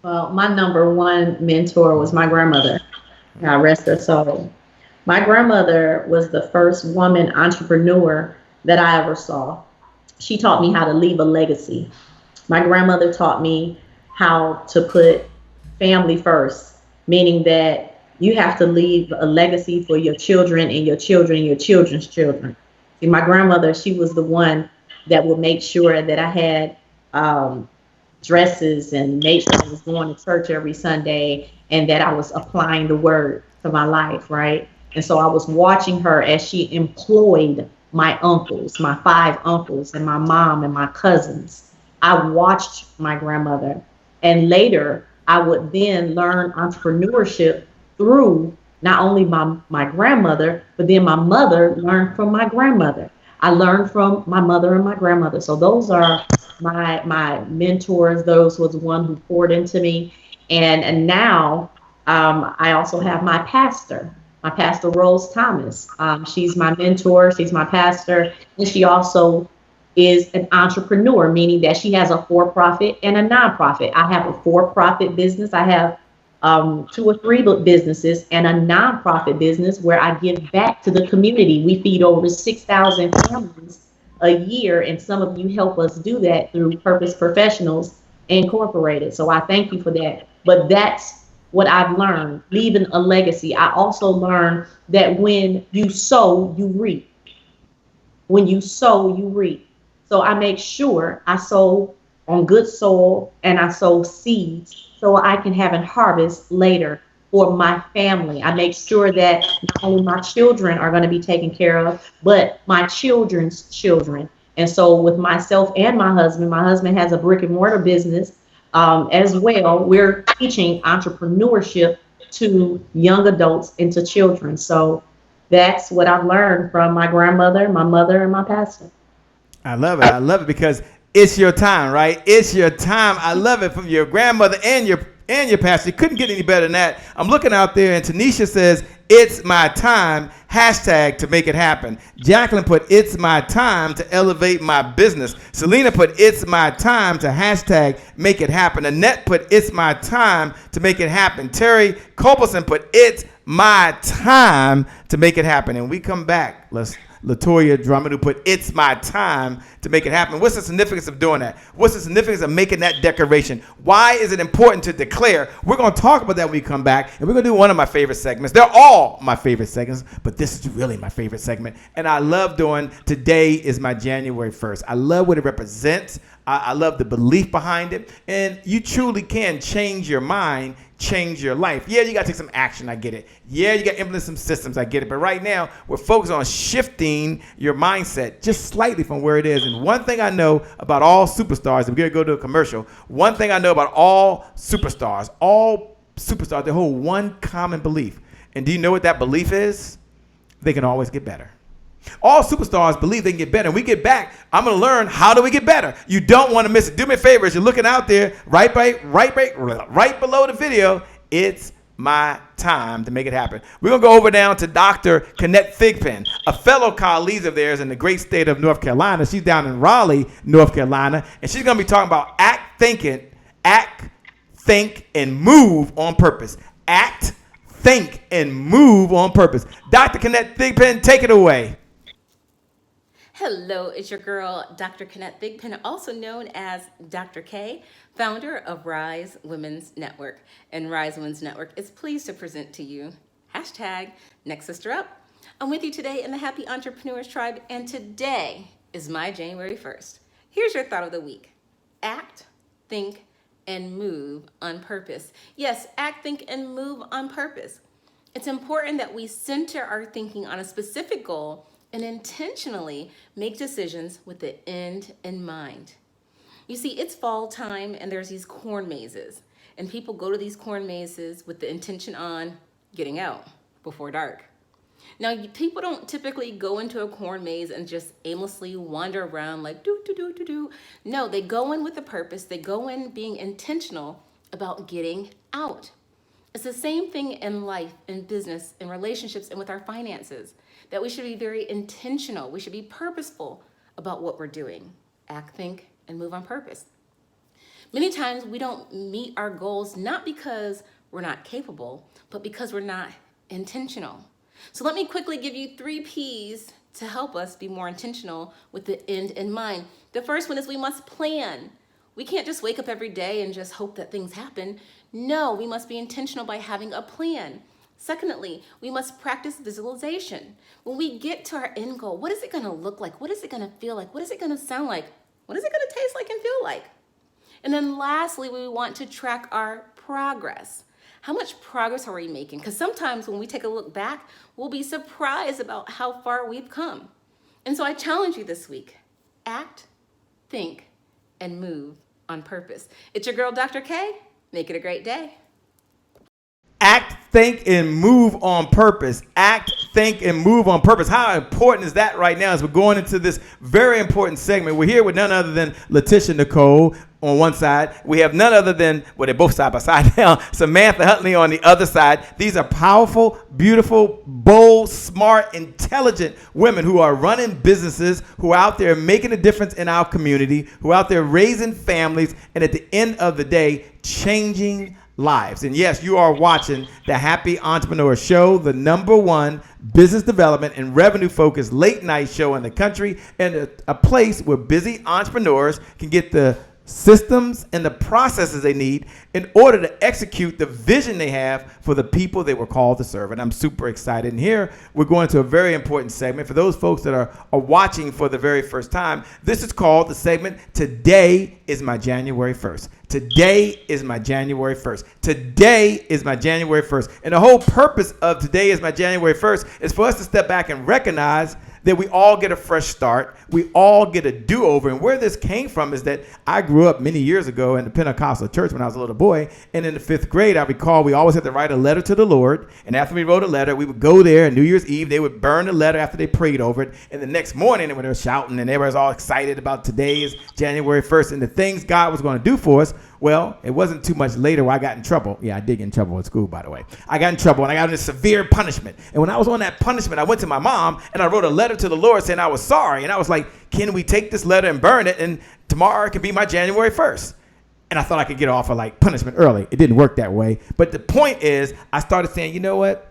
Well, my number one mentor was my grandmother. God rest her soul. My grandmother was the first woman entrepreneur that I ever saw. She taught me how to leave a legacy. My grandmother taught me how to put family first, meaning that you have to leave a legacy for your children and your children and your children's children. See, my grandmother, she was the one that would make sure that I had dresses and make sure I was going to church every Sunday and that I was applying the word to my life, right? And so I was watching her as she employed my uncles, my 5 uncles, and my mom and my cousins. I watched my grandmother, and later I would then learn entrepreneurship through not only my grandmother, but then my mother learned from my grandmother. I learned from my mother and my grandmother. So those are my mentors. Those was one who poured into me. And now I also have my pastor Rose Thomas. She's my mentor. She's my pastor. And she also is an entrepreneur, meaning that she has a for-profit and a nonprofit. I have a for-profit business. I have 2 or 3 businesses and a nonprofit business where I give back to the community. We feed over 6,000 families a year, and some of you help us do that through Purpose Professionals Incorporated. So I thank you for that. But that's what I've learned, leaving a legacy. I also learned that when you sow, you reap. When you sow, you reap. So I make sure I sow on good soil and I sow seeds so I can have a harvest later for my family. I make sure that not only my children are going to be taken care of, but my children's children. And so with myself and my husband has a brick and mortar business as well. We're teaching entrepreneurship to young adults and to children. So that's what I've learned from my grandmother, my mother, and my pastor. I love it. I love it because it's your time, right? It's your time. I love it from your grandmother and your pastor. You couldn't get any better than that. I'm looking out there and Tanisha says, "It's my time," hashtag to make it happen. Jacqueline put, "It's my time to elevate my business." Selena put, "It's my time to hashtag make it happen." Annette put, "It's my time to make it happen." Terry Culberson put, "It's my time to make it happen." And we come back. Latoya Drummond, who put, "It's my time to make it happen." What's the significance of doing that? What's the significance of making that declaration? Why is it important to declare? We're going to talk about that when we come back, and we're going to do one of my favorite segments. They're all my favorite segments, but this is really my favorite segment, and I love doing Today is my January 1st. I love what it represents. I love the belief behind it, and you truly can change your mind, change your life. Yeah, you got to take some action. I get it. Yeah, you got to implement some systems. I get it. But right now, we're focused on shifting your mindset just slightly from where it is. And one thing I know about all superstars, and we're going to go to a commercial. One thing I know about all superstars, they hold one common belief. And do you know what that belief is? They can always get better. All superstars believe they can get better. And we get back, I'm going to learn how do we get better. You don't want to miss it. Do me a favor, as you're looking out there, right below the video, it's my time to make it happen. We're going to go over down to Dr. Kenneth Thigpen, a fellow colleague of theirs in the great state of North Carolina. She's down in Raleigh, North Carolina, and she's going to be talking about act, think, and move on purpose. Act, think, and move on purpose. Dr. Kenneth Thigpen, take it away. Hello, it's your girl, Dr. Kenneth Thigpen, also known as Dr. K, founder of Rise Women's Network. And Rise Women's Network is pleased to present to you hashtag Next Sister Up. I'm with you today in the Happy Entrepreneurs Tribe, and today is my January 1st. Here's your thought of the week. Act, think, and move on purpose. Yes, act, think, and move on purpose. It's important that we center our thinking on a specific goal and intentionally make decisions with the end in mind. You see, it's fall time and there's these corn mazes, and people go to these corn mazes with the intention on getting out before dark. Now, people don't typically go into a corn maze and just aimlessly wander around like do. No, they go in with a purpose. They go in being intentional about getting out. It's the same thing in life, in business, in relationships, and with our finances, that we should be very intentional. We should be purposeful about what we're doing. Act, think, and move on purpose. Many times we don't meet our goals not because we're not capable, but because we're not intentional. So let me quickly give you 3 P's to help us be more intentional with the end in mind. The first one is we must plan. We can't just wake up every day and just hope that things happen. No, we must be intentional by having a plan. Secondly, we must practice visualization. When we get to our end goal, what is it going to look like? What is it going to feel like? What is it going to sound like? What is it going to taste like and feel like? And then lastly, we want to track our progress. How much progress are we making? Because sometimes when we take a look back, we'll be surprised about how far we've come. And so I challenge you this week. Act, think, and move on purpose. It's your girl, Dr. K. Make it a great day. Act, think, and move on purpose. Act, think, and move on purpose. How important is that right now as we're going into this very important segment? We're here with none other than Laticia Nicole on one side. We have none other than, well, they're both side by side now, Samantha Huntley on the other side. These are powerful, beautiful, bold, smart, intelligent women who are running businesses, who are out there making a difference in our community, who are out there raising families, and at the end of the day, changing lives. And yes, you are watching the Happy Entrepreneur Show, the #1 business development and revenue focused late night show in the country, and a place where busy entrepreneurs can get the systems and the processes they need in order to execute the vision they have for the people they were called to serve. And I'm super excited. And here we're going to a very important segment. For those folks that are watching for the very first time, this is called the segment, Today is My January 1st. Today is my January 1st. Today is my January 1st. And the whole purpose of Today is my January 1st is for us to step back and recognize that we all get a fresh start. We all get a do-over. And where this came from is that I grew up many years ago in the Pentecostal church when I was a little boy. And in the 5th grade, I recall we always had to write a letter to the Lord. And after we wrote a letter, we would go there on New Year's Eve. They would burn the letter after they prayed over it. And the next morning, when they were shouting and everybody was all excited about today is January 1st and the things God was going to do for us, well, it wasn't too much later where I got in trouble. Yeah, I did get in trouble at school, by the way. I got in trouble and I got into severe punishment. And when I was on that punishment, I went to my mom and I wrote a letter to the Lord saying I was sorry. And I was like, can we take this letter and burn it? And tomorrow it can be my January 1st. And I thought I could get off of like punishment early. It didn't work that way. But the point is, I started saying, you know what?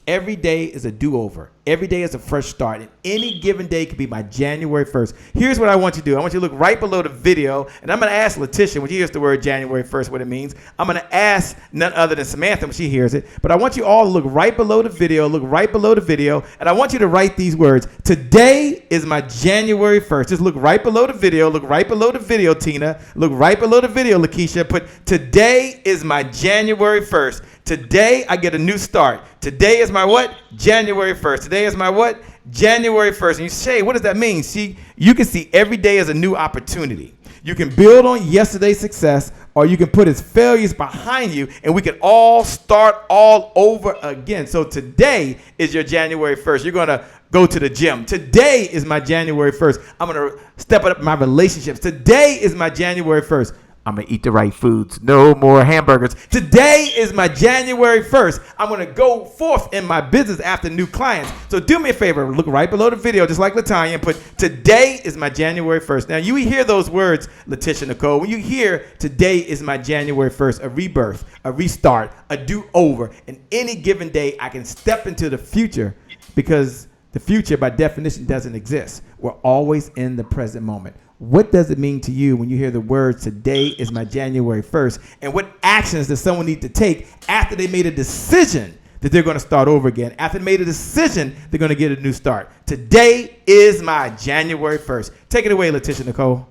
Every day is a do-over. Every day is a fresh start. And any given day could be my January 1st. Here's what I want you to do. I want you to look right below the video. And I'm going to ask Laticia, when she hears the word January 1st, what it means. I'm going to ask none other than Samantha when she hears it. But I want you all to look right below the video. Look right below the video. And I want you to write these words. Today is my January 1st. Just look right below the video. Look right below the video, Tina. Look right below the video, Lakeisha. Put, today is my January 1st. Today I get a new start. Today is my what? January 1st. Today is my what? January 1st. And you say, what does that mean? See, you can see every day as a new opportunity. You can build on yesterday's success, or you can put its failures behind you, and we can all start all over again. So today is your January 1st. You're going to go to the gym. Today is my January 1st. I'm going to step up my relationships. Today is my January 1st. I'm going to eat the right foods. No more hamburgers. Today is my January 1st. I'm going to go forth in my business after new clients. So do me a favor. Look right below the video, just like Latanya, and put, today is my January 1st. Now, you hear those words, Laticia Nicole. When you hear, today is my January 1st, a rebirth, a restart, a do-over. And any given day, I can step into the future because the future, by definition, doesn't exist. We're always in the present moment. What does it mean to you when you hear the words, today is my January 1st? And what actions does someone need to take after they made a decision that they're going to start over again? After they made a decision, they're going to get a new start. Today is my January 1st. Take it away, Laticia Nicole.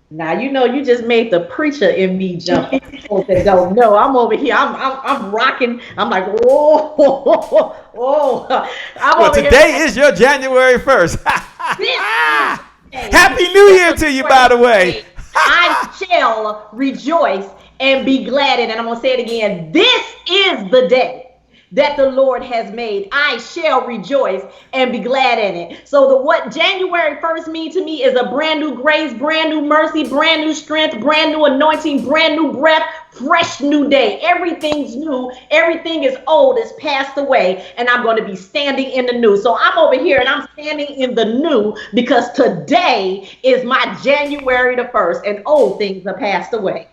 Now, you know, you just made the preacher in me jump. That don't know. I'm over here. I'm rocking. I'm like, whoa, whoa, whoa. Well, today is your January 1st. Happy New Year to you, by the way. I shall rejoice and be glad in it. And I'm going to say it again. This is the day that the Lord has made. I shall rejoice and be glad in it. So what January 1st means to me is a brand new grace, brand new mercy, brand new strength, brand new anointing, brand new breath, fresh new day. Everything's new. Everything is old. It's passed away. And I'm going to be standing in the new. So I'm over here and I'm standing in the new because today is my January the 1st and old things are passed away.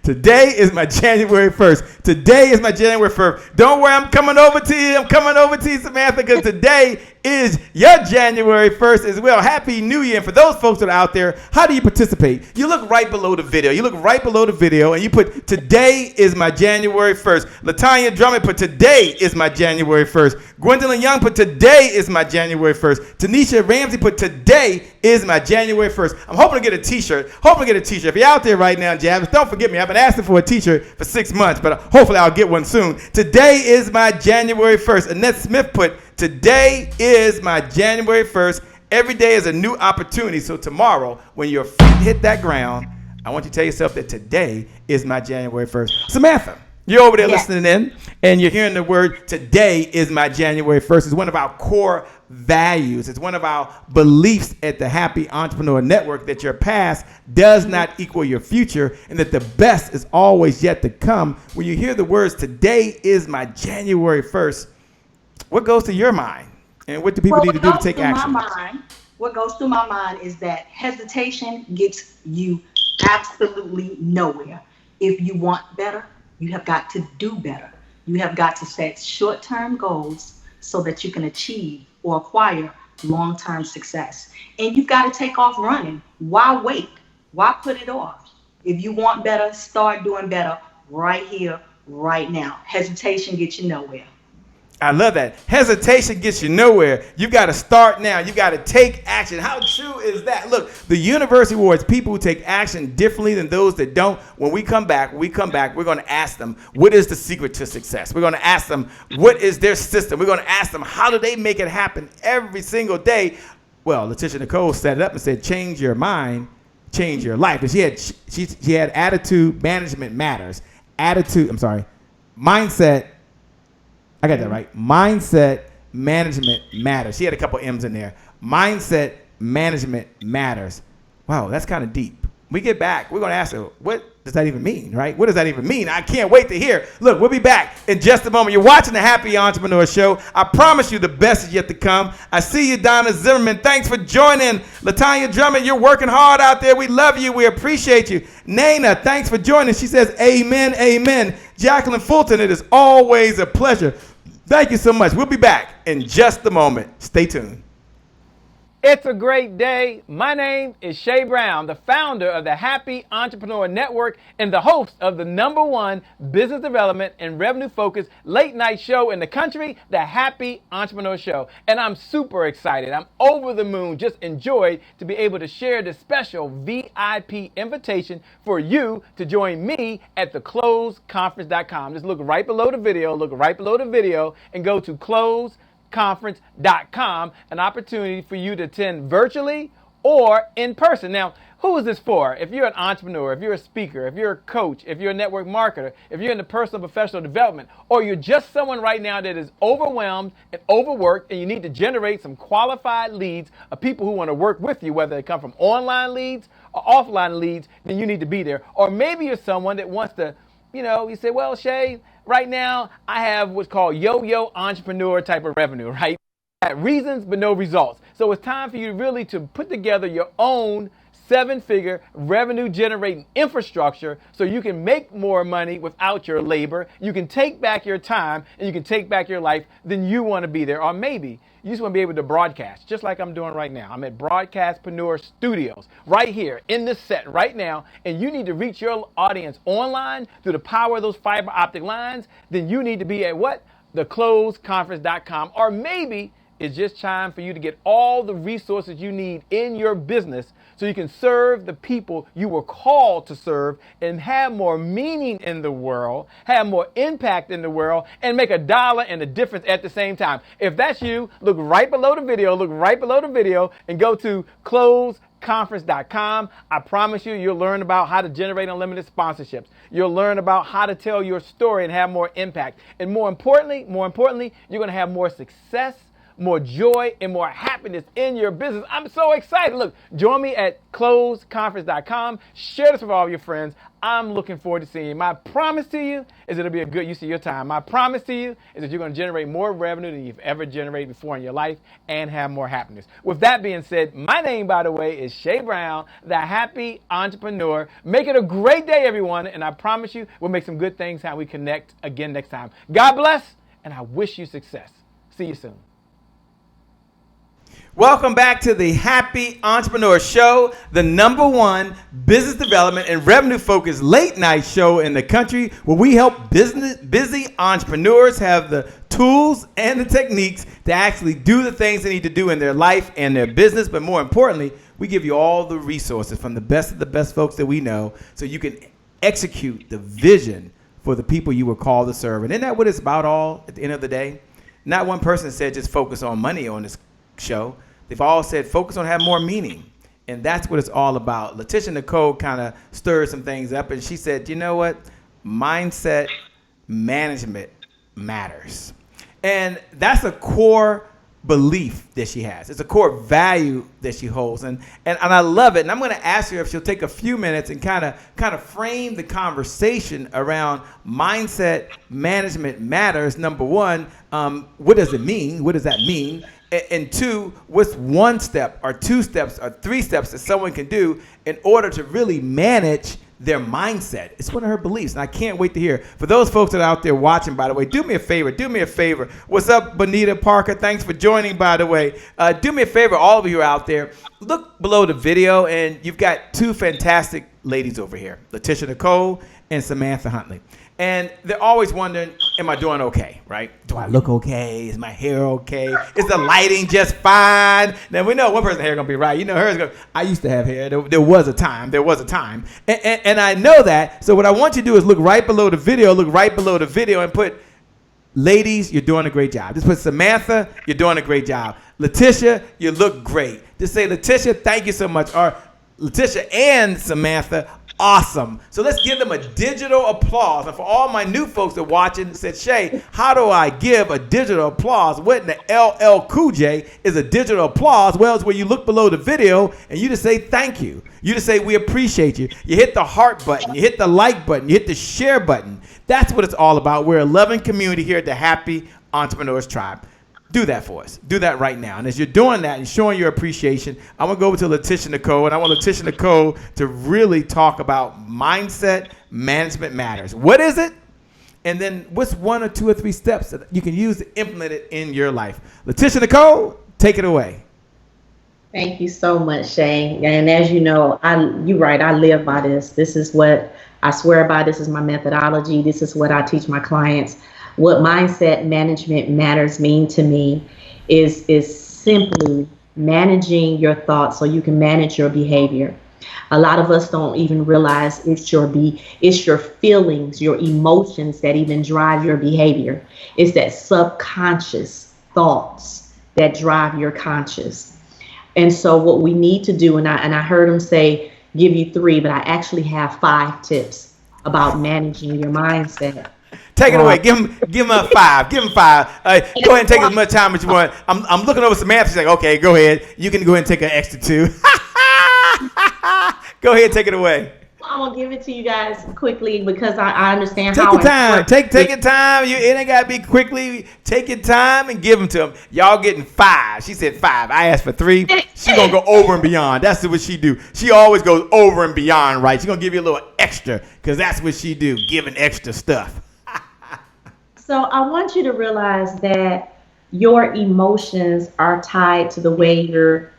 Today is my January 1st. Today is my January 1st. Don't worry, I'm coming over to you. I'm coming over to you, Samantha, because today is your January 1st as well. Happy New Year. And for those folks that are out there, how do you participate? You look right below the video. You look right below the video and you put, today is my January 1st. Latanya Drummond put, today is my January 1st. Gwendolyn Young put, today is my January 1st. Tanisha Ramsey put, today is my January 1st. I'm hoping to get a t-shirt. If you're out there right now, Javis, don't forget me. I've been asking for a t-shirt for 6 months, but hopefully I'll get one soon. Today is my January 1st. Annette Smith put, today is my January 1st. Every day is a new opportunity. So tomorrow, when your feet hit that ground, I want you to tell yourself that today is my January 1st. Samantha, You're over there Yes. listening in, and you're hearing the word, today is my January 1st. It's one of our core values. It's one of our beliefs at the Happy Entrepreneur Network that your past does not equal your future and that the best is always yet to come. When you hear the words, today is my January 1st, what goes to your mind? And what do people need to do to take action? What goes through my mind is that hesitation gets you absolutely nowhere. If you want better, you have got to do better. You have got to set short-term goals so that you can achieve or acquire long-term success. And you've got to take off running. Why wait? Why put it off? If you want better, start doing better right here, right now. Hesitation gets you nowhere. I love that. Hesitation gets you nowhere. You got to start now. You got to take action. How true is that? Look, the universe rewards people who take action differently than those that don't. When we come back, we're going to ask them, what is the secret to success? We're going to ask them, what is their system? We're going to ask them, how do they make it happen every single day? Well, Laticia Nicole set it up and said, change your mind, change your life. And she had attitude management matters. Mindset. I got that right. Mindset management matters. She had a couple M's in there. Mindset management matters. Wow, that's kind of deep. We get back, we're going to ask her, what does that even mean, right? What does that even mean? I can't wait to hear. Look, we'll be back in just a moment. You're watching the Happy Entrepreneur Show. I promise you the best is yet to come. I see you, Donna Zimmerman. Thanks for joining. LaTanya Drummond, you're working hard out there. We love you. We appreciate you. Nana, thanks for joining. She says, amen, amen. Jacqueline Fulton, it is always a pleasure. Thank you so much. We'll be back in just a moment. Stay tuned. It's a great day. My name is Shay Brown, the founder of the Happy Entrepreneur Network and the host of the #1 business development and revenue focused late night show in the country, the Happy Entrepreneur Show. And I'm super excited. I'm over the moon. Just enjoyed to be able to share this special VIP invitation for you to join me at thecloseconference.com. Just look right below the video, and go to closeconference.com, an opportunity for you to attend virtually or in person. Now, who is this for? If you're an entrepreneur, if you're a speaker, if you're a coach, if you're a network marketer, if you're in the personal professional development, or you're just someone right now that is overwhelmed and overworked and you need to generate some qualified leads of people who want to work with you, whether they come from online leads or offline leads, then you need to be there. Or maybe you're someone that wants to, you say, well, Shay, right now I have what's called yo-yo entrepreneur type of revenue, right? Reasons but no results. So it's time for you really to put together your own 7-figure revenue generating infrastructure so you can make more money without your labor. You can take back your time and you can take back your life. Then you want to be there. Or maybe you just want to be able to broadcast just like I'm doing right now. I'm at Broadcastpreneur Studios right here in this set right now. And you need to reach your audience online through the power of those fiber optic lines. Then you need to be at what? Thecloseconference.com. Or maybe it's just time for you to get all the resources you need in your business so you can serve the people you were called to serve and have more meaning in the world, have more impact in the world, and make $1 and a difference at the same time. If that's you, look right below the video, and go to closeconference.com. I promise you'll learn about how to generate unlimited sponsorships. You'll learn about how to tell your story and have more impact. And more importantly, you're going to have more success, more joy, and more happiness in your business. I'm so excited. Look, join me at closeconference.com. Share this with all of your friends. I'm looking forward to seeing you. My promise to you is it'll be a good use of your time. My promise to you is that you're going to generate more revenue than you've ever generated before in your life and have more happiness. With that being said, my name, by the way, is Shay Brown, the Happy Entrepreneur. Make it a great day, everyone, and I promise you we'll make some good things how we connect again next time. God bless, and I wish you success. See you soon. Welcome back to the Happy Entrepreneur Show, the #1 business development and revenue focused late night show in the country where we help busy entrepreneurs have the tools and the techniques to actually do the things they need to do in their life and their business. But more importantly, we give you all the resources from the best of the best folks that we know so you can execute the vision for the people you were called to serve. And isn't that what it's about all at the end of the day? Not one person said just focus on money on this show. They've all said focus on having more meaning, and that's what it's all about. Laticia Nicole kind of stirred some things up, and she said, you know what? Mindset management matters. And that's a core belief that she has. It's a core value that she holds. And I love it. And I'm going to ask her if she'll take a few minutes and kind of frame the conversation around mindset management matters. Number one, what does it mean? What does that mean? And two, what's one step or two steps or three steps that someone can do in order to really manage their mindset? It's one of her beliefs, and I can't wait to hear. For those folks that are out there watching, by the way, do me a favor. What's up, Bonita Parker? Thanks for joining, by the way. Do me a favor, all of you out there, look below the video, and you've got two fantastic ladies over here, Laticia Nicole and Samantha Huntley. And they're always wondering, am I doing okay, right? Do I look okay? Is my hair okay? Is the lighting just fine? Now, we know one person's hair going to be right. You know, hers going to, I used to have hair. There was a time. And I know that. So what I want you to do is look right below the video, and put, ladies, you're doing a great job. Just put Samantha, you're doing a great job. Laticia, you look great. Just say, Laticia, thank you so much. Or Laticia and Samantha, awesome. So let's give them a digital applause. And for all my new folks that are watching, said, Shay, how do I give a digital applause? What in the LL Cool J is a digital applause? Well, it's where you look below the video and you just say thank you. You just say we appreciate you. You hit the heart button. You hit the like button. You hit the share button. That's what it's all about. We're a loving community here at the Happy Entrepreneurs Tribe. Do that for us. Do that right now. And as you're doing that and showing your appreciation, I want to go over to Laticia Nicole, and I want Laticia Nicole to really talk about mindset management matters. What is it? And then what's one or two or three steps that you can use to implement it in your life? Laticia Nicole, take it away. Thank you so much, Shay. And as you know, you're right, I live by this. This is what I swear by. This is my methodology. This is what I teach my clients. What mindset management matters mean to me is simply managing your thoughts so you can manage your behavior. A lot of us don't even realize it's your feelings, your emotions that even drive your behavior. It's that subconscious thoughts that drive your conscious. And so what we need to do, and I heard him say, give you 3, but I actually have 5 tips about managing your mindset. Take it away. Give him a 5. Give him 5. Go ahead and take as much time as you want. I'm looking over Samantha. She's like, okay, go ahead. You can go ahead and take an extra 2. Go ahead, take it away. I'm gonna give it to you guys quickly because I understand take your time. Take your time. It ain't gotta be quickly. Take your time and give them to them. Y'all getting 5. She said 5. I asked for 3. She gonna go over and beyond. That's what she do. She always goes over and beyond, right? She gonna give you a little extra because that's what she do, giving extra stuff. So I want you to realize that your emotions are tied to the way you're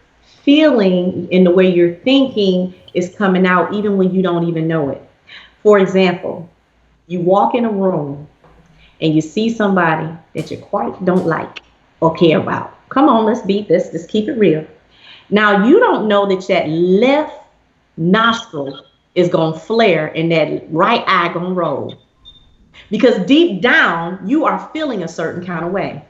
feeling and the way you're thinking is coming out even when you don't even know it. For example, you walk in a room and you see somebody that you quite don't like or care about. Come on, let's beat this. Let's keep it real. Now, you don't know that left nostril is going to flare and that right eye going to roll. Because deep down, you are feeling a certain kind of way.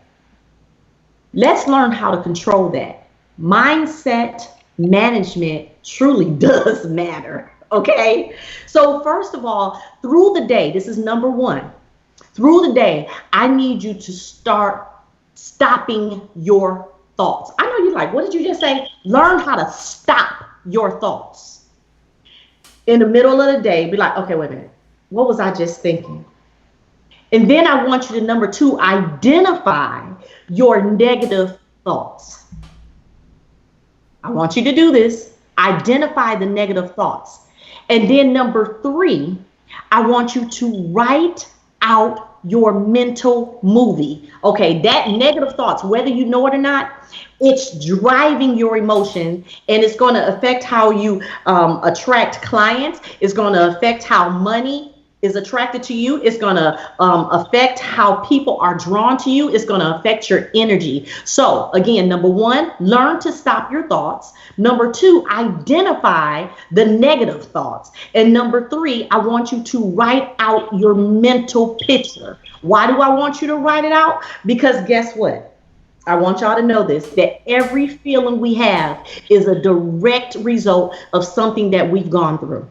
Let's learn how to control that. Mindset management truly does matter, okay? So first of all, through the day, this is number 1. Through the day, I need you to start stopping your thoughts. I know you're like, what did you just say? Learn how to stop your thoughts. In the middle of the day, be like, okay, wait a minute. What was I just thinking? And then I want you to, number 2, identify your negative thoughts. I want you to do this. Identify the negative thoughts. And then number 3, I want you to write out your mental movie. Okay, that negative thoughts, whether you know it or not, it's driving your emotion, and it's going to affect how you attract clients. It's going to affect how money is attracted to you. It's going to affect how people are drawn to you. It's going to affect your energy. So again, number 1, learn to stop your thoughts. Number 2, identify the negative thoughts. And number 3, I want you to write out your mental picture. Why do I want you to write it out? Because guess what? I want y'all to know this, that every feeling we have is a direct result of something that we've gone through.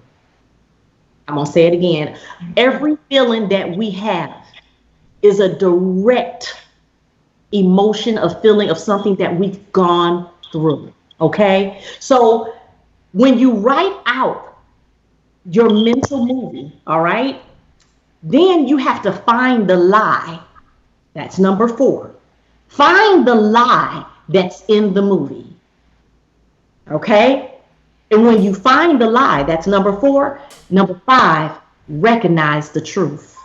I'm going to say it again. Every feeling that we have is a direct emotion, a feeling of something that we've gone through. Okay? So when you write out your mental movie, all right, then you have to find the lie. That's number 4. Find the lie that's in the movie. Okay? And when you find the lie, that's number 4. Number 5, recognize the truth.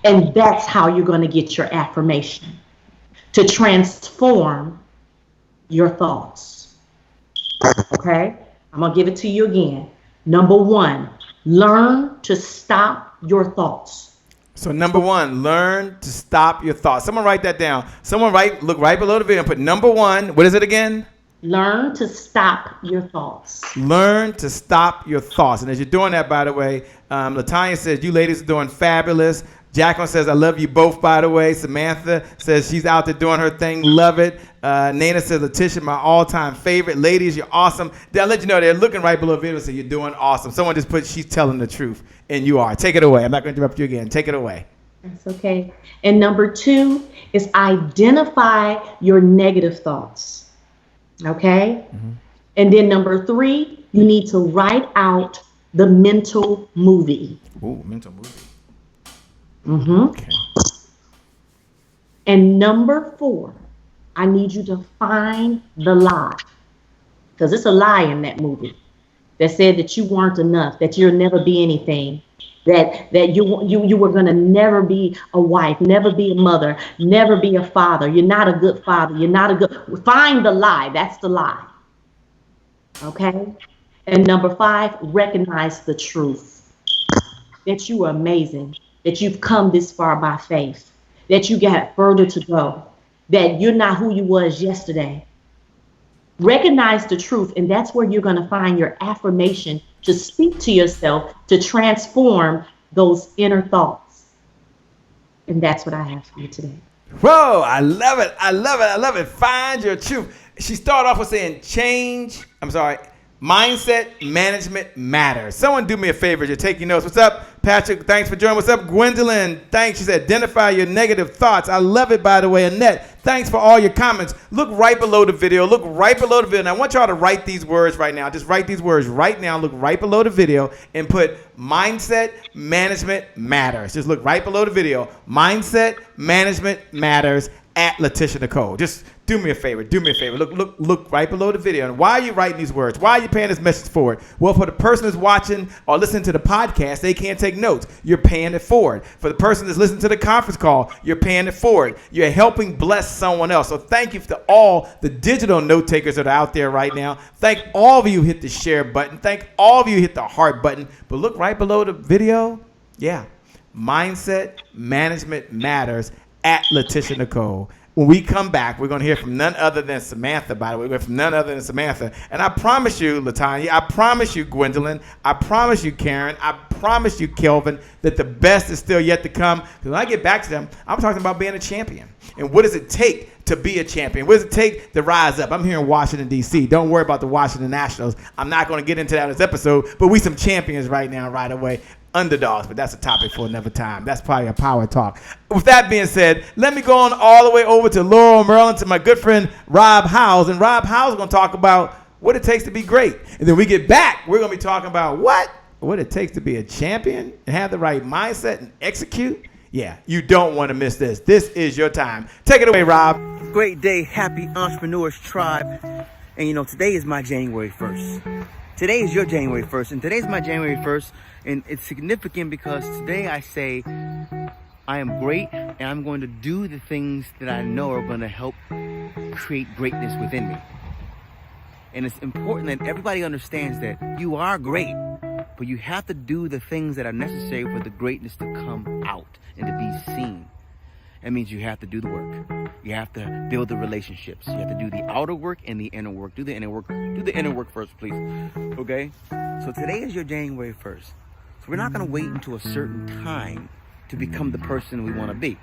And that's how you're going to get your affirmation, to transform your thoughts. Okay? I'm going to give it to you again. Number 1, learn to stop your thoughts. So number 1, learn to stop your thoughts. Someone write that down. Someone look right below the video and put number 1. What is it again? Learn to stop your thoughts. Learn to stop your thoughts. And as you're doing that, by the way, Latanya says, you ladies are doing fabulous. Jacqueline says, I love you both, by the way. Samantha says she's out there doing her thing. Love it. Nana says, Laticia, my all-time favorite. Ladies, you're awesome. They'll let you know they're looking right below the video and say, you're doing awesome. Someone just put, she's telling the truth. And you are. Take it away. I'm not going to interrupt you again. Take it away. That's okay. And number 2 is identify your negative thoughts. Okay? Mm-hmm. And then number 3, you need to write out the mental movie. Ooh, mental movie. Mm-hmm. Okay. And number 4, I need you to find the lie. Because it's a lie in that movie that said that you weren't enough, that you'll never be anything, that you were going to never be a wife, never be a mother, never be a father. You're not a good father. You're not a good... Find the lie. That's the lie. Okay? And number 5, recognize the truth. That you are amazing. That you've come this far by faith. That you got further to go. That you're not who you was yesterday. Recognize the truth, and that's where you're going to find your affirmation to speak to yourself, to transform those inner thoughts. And that's what I have for you today. Whoa, I love it. I love it. I love it. Find your truth. She started off with saying mindset management matters. Someone do me a favor. You're taking notes. What's up, Patrick? Thanks for joining. What's up, Gwendolyn? Thanks. She said, identify your negative thoughts. I love it, by the way. Annette, thanks for all your comments. Look right below the video. Look right below the video. And I want y'all to write these words right now. Just write these words right now. Look right below the video and put mindset management matters. Just look right below the video. Mindset management matters at Laticia Nicole. Just do me a favor. Do me a favor. Look right below the video. And why are you writing these words? Why are you paying this message forward? Well, for the person that's watching or listening to the podcast, they can't take notes. You're paying it forward. For the person that's listening to the conference call, you're paying it forward. You're helping bless someone else. So thank you to all the digital note takers that are out there right now. Thank all of you who hit the share button. Thank all of you who hit the heart button. But look right below the video. Yeah. Mindset management matters at Laticia Nicole. When we come back, we're going to hear from none other than Samantha, by the way. We're going to hear from none other than Samantha. And I promise you, Latanya, I promise you, Gwendolyn, I promise you, Karen, I promise you, Kelvin, that the best is still yet to come. Because when I get back to them, I'm talking about being a champion. And what does it take to be a champion? What does it take to rise up? I'm here in Washington, D.C. Don't worry about the Washington Nationals. I'm not going to get into that in this episode, but we some champions right now, right away. Underdogs, but that's a topic for another time. That's probably a power talk. With that being said, let me go on all the way over to Laurel, Maryland, to my good friend Rob Howes. And Rob Howes is going to talk about what it takes to be great. And then we get back, we're going to be talking about what it takes to be a champion and have the right mindset and execute. Yeah, you don't want to miss this. This is your time. Take it away, Rob. Great day, happy entrepreneurs tribe. And today is my January 1st. Today is your January 1st, and today's my January 1st. And it's significant because today I say I am great and I'm going to do the things that I know are going to help create greatness within me. And it's important that everybody understands that you are great, but you have to do the things that are necessary for the greatness to come out and to be seen. That means you have to do the work. You have to build the relationships. You have to do the outer work and the inner work. Do the inner work. Do the inner work first, please. Okay? So today is your January 1st. So we're not going to wait until a certain time to become the person we want to be.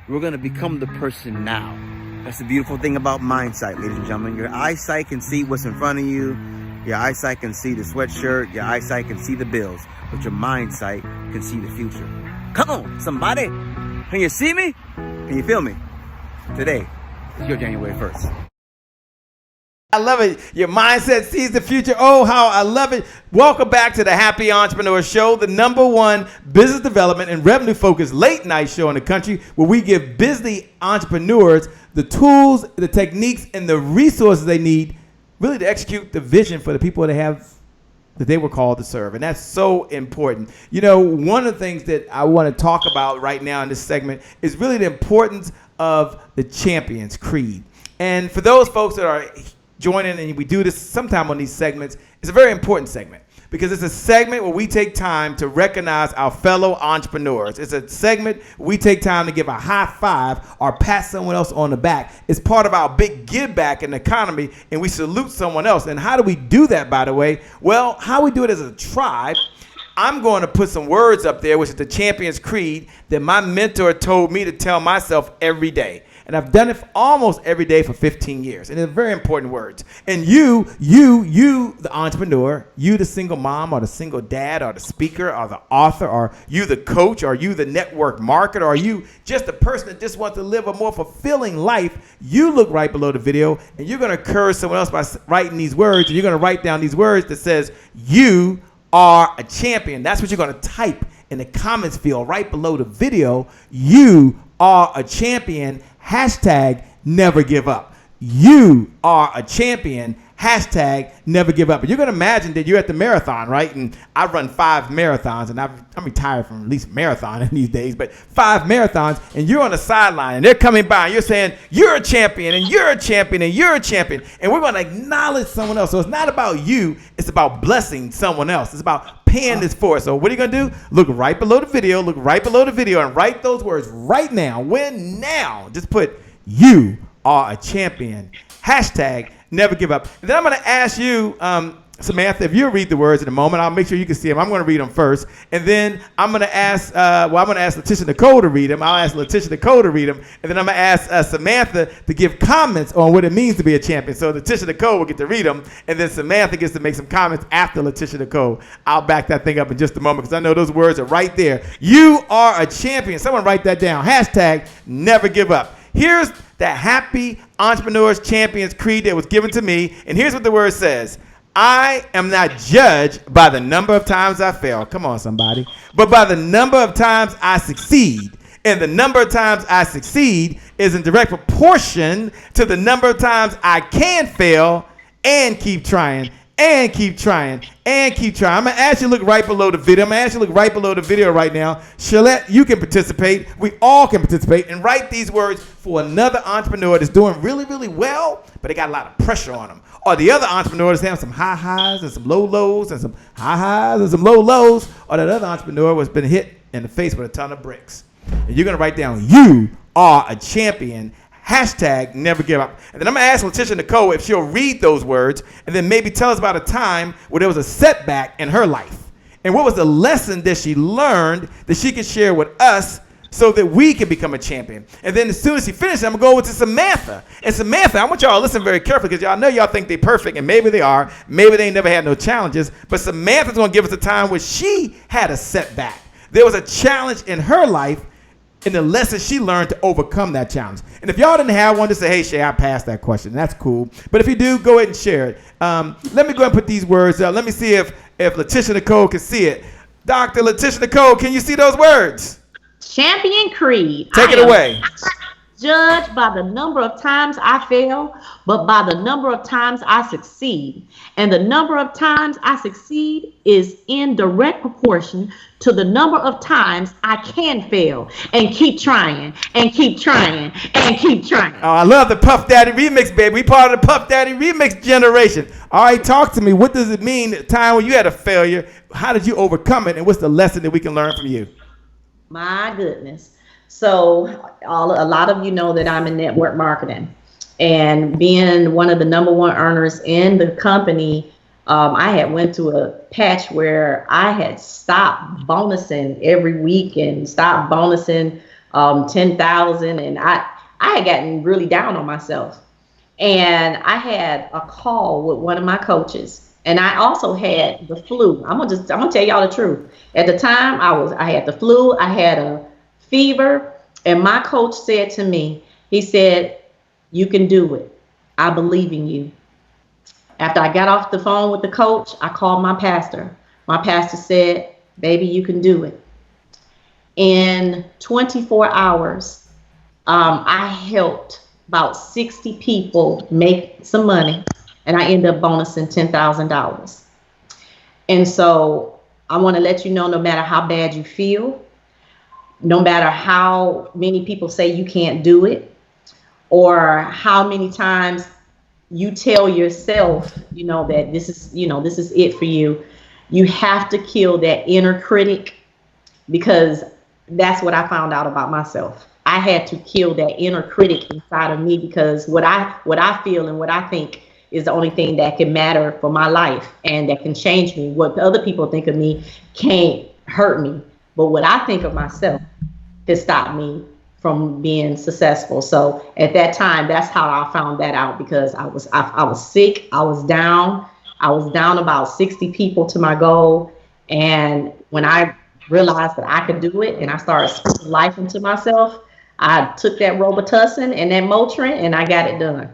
We're going to become the person now. That's the beautiful thing about mindsight, ladies and gentlemen. Your eyesight can see what's in front of you. Your eyesight can see the sweatshirt. Your eyesight can see the bills. But your mindsight can see the future. Come on, somebody. Can you see me? Can you feel me? Today is your January 1st. I love it. Your mindset sees the future. Oh, how I love it. Welcome back to the Happy Entrepreneur Show, the #1 business development and revenue focused late night show in the country, where we give busy entrepreneurs the tools, the techniques, and the resources they need really to execute the vision for the people that they were called to serve. And that's so important. You know, one of the things that I want to talk about right now in this segment is really the importance of the Champions Creed. And for those folks that are joining, and we do this sometime on these segments, it's a very important segment because it's a segment where we take time to recognize our fellow entrepreneurs. It's a segment where we take time to give a high five or pat someone else on the back. It's part of our big give back in the economy, and we salute someone else. And how do we do that, by the way? Well, how we do it as a tribe, I'm going to put some words up there, which is the Champions Creed that my mentor told me to tell myself every day. And I've done it almost every day for 15 years. And they're very important words. And you, the entrepreneur, you, the single mom or the single dad or the speaker or the author, or you, the coach, or you, the network marketer, or you, just the person that just wants to live a more fulfilling life, you look right below the video and you're going to encourage someone else by writing these words. And you're going to write down these words that says, you are a champion. That's what you're going to type in the comments field right below the video. You are a champion. Hashtag never give up. You are a champion. Hashtag never give up. And you're going to imagine that you're at the marathon, right? And I run 5 marathons, and I'm retired from at least marathon in these days, but 5 marathons, and you're on the sideline, and they're coming by, and you're saying, you're a champion, and you're a champion, and you're a champion. And we're going to acknowledge someone else. So it's not about you. It's about blessing someone else. It's about paying this forward. So what are you going to do? Look right below the video. Look right below the video and write those words right now. When now? Just put, you are a champion. Hashtag never give up. And then I'm going to ask you, Samantha, if you'll read the words in a moment. I'll make sure you can see them. I'm going to read them first. And then I'm going to ask, I'm going to ask Laticia Nicole to read them. I'll ask Laticia Nicole to read them. And then I'm going to ask Samantha to give comments on what it means to be a champion. So Laticia Nicole will get to read them. And then Samantha gets to make some comments after Laticia Nicole. I'll back that thing up in just a moment because I know those words are right there. You are a champion. Someone write that down. Hashtag never give up. Here's the Happy Entrepreneurs Champions Creed that was given to me. And here's what the word says. I am not judged by the number of times I fail. Come on, somebody. But by the number of times I succeed. And the number of times I succeed is in direct proportion to the number of times I can fail and keep trying. And keep trying, and keep trying. I'm going to ask you to look right below the video. I'm going to ask you to look right below the video right now. Shalette, you can participate. We all can participate and write these words for another entrepreneur that's doing really, really well, but they got a lot of pressure on them. Or the other entrepreneur that's having some high highs and some low lows and some high highs and some low lows. Or that other entrepreneur was been hit in the face with a ton of bricks. And you're going to write down, you are a champion. Hashtag never give up. And then I'm going to ask Laticia Nicole if she'll read those words and then maybe tell us about a time where there was a setback in her life. And what was the lesson that she learned that she can share with us so that we can become a champion. And then as soon as she finishes, I'm going to go over to Samantha. And Samantha, I want y'all to listen very carefully because y'all know y'all think they're perfect, and maybe they are. Maybe they ain't never had no challenges. But Samantha's going to give us a time where she had a setback. There was a challenge in her life and the lesson she learned to overcome that challenge. And if y'all didn't have one, just say, hey, Shay, I passed that question. That's cool. But if you do, go ahead and share it. Let me go and put these words up. Let me see if Laticia Nicole can see it. Dr. Laticia Nicole, can you see those words? Champion Creed. Take it away. Judged by the number of times I fail, but by the number of times I succeed. And the number of times I succeed is in direct proportion to the number of times I can fail and keep trying and keep trying and keep trying. Oh, I love the Puff Daddy remix, baby. We part of the Puff Daddy remix generation. All right, talk to me. What does it mean, the time when you had a failure? How did you overcome it? And what's the lesson that we can learn from you? My goodness. So a lot of you know that I'm in network marketing, and being one of the #1 earners in the company, I had went to a patch where I had stopped bonusing every week and stopped bonusing 10,000, and I had gotten really down on myself. And I had a call with one of my coaches, and I also had the flu. I'm gonna tell y'all the truth. At the time, I had the flu, I had a fever, And my coach said to me, he said, you can do it. I believe in you. After I got off the phone with the coach, I called my pastor. My pastor said, baby, you can do it. In 24 hours, I helped about 60 people make some money, and I ended up bonusing $10,000. And so I want to let you know, no matter how bad you feel, no matter how many people say you can't do it, or how many times you tell yourself, that this is it for you, you have to kill that inner critic, because that's what I found out about myself. I had to kill that inner critic inside of me, because what I feel and what I think is the only thing that can matter for my life and that can change me. What other people think of me can't hurt me, but what I think of myself can stop me from being successful. So at that time, that's how I found that out, because I was sick, I was down about 60 people to my goal. And when I realized that I could do it and I started speaking life into myself, I took that Robitussin and that Motrin and I got it done.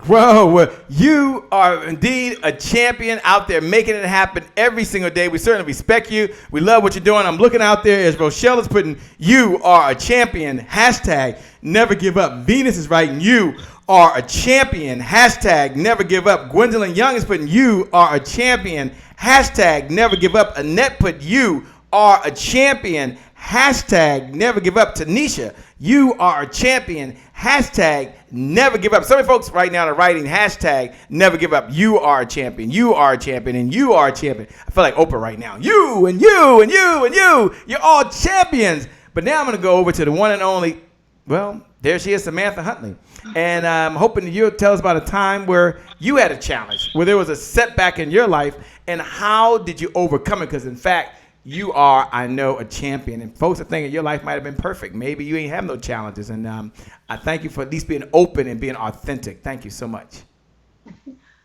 Whoa, well, you are indeed a champion out there making it happen every single day. We certainly respect you. We love what you're doing. I'm looking out there as Rochelle is putting, you are a champion, hashtag never give up. Venus is writing, you are a champion, hashtag never give up. Gwendolyn Young is putting, you are a champion, hashtag never give up. Annette put, you are a champion, hashtag never give up. Tanisha, you are a champion, hashtag never give up. So many folks right now are writing hashtag never give up. You are a champion, you are a champion, and you are a champion. I feel like Oprah right now. You and you and you and you. You're all champions. But now I'm going to go over to the one and only, well, there she is, Samantha Huntley. And I'm hoping that you'll tell us about a time where you had a challenge, where there was a setback in your life, and how did you overcome it? Because in fact, you are, I know, a champion. And folks are thinking your life might have been perfect. Maybe you ain't have no challenges. And I thank you for at least being open and being authentic. Thank you so much.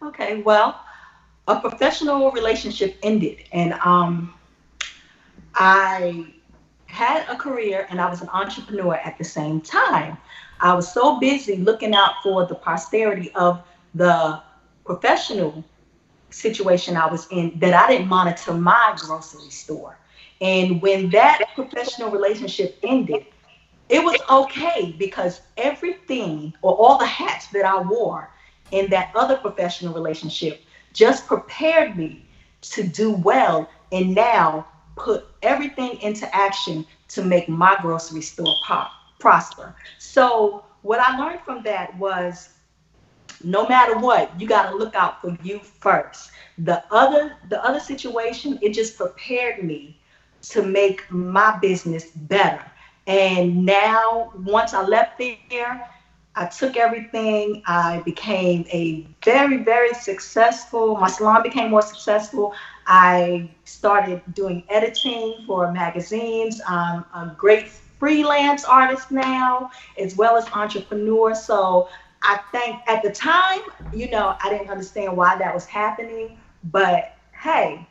Okay, well, a professional relationship ended. And I had a career and I was an entrepreneur at the same time. I was so busy looking out for the prosperity of the professional situation I was in that I didn't monitor my grocery store. And when that professional relationship ended, it was okay, because everything, or all the hats that I wore in that other professional relationship, just prepared me to do well and now put everything into action to make my grocery store prosper. So what I learned from that was, no matter what, you got to look out for you first. The other situation, it just prepared me to make my business better. And now, once I left there, I took everything. I became a very, very successful, my salon became more successful. I started doing editing for magazines. I'm a great freelance artist now, as well as entrepreneur. So I think at the time, I didn't understand why that was happening, but hey,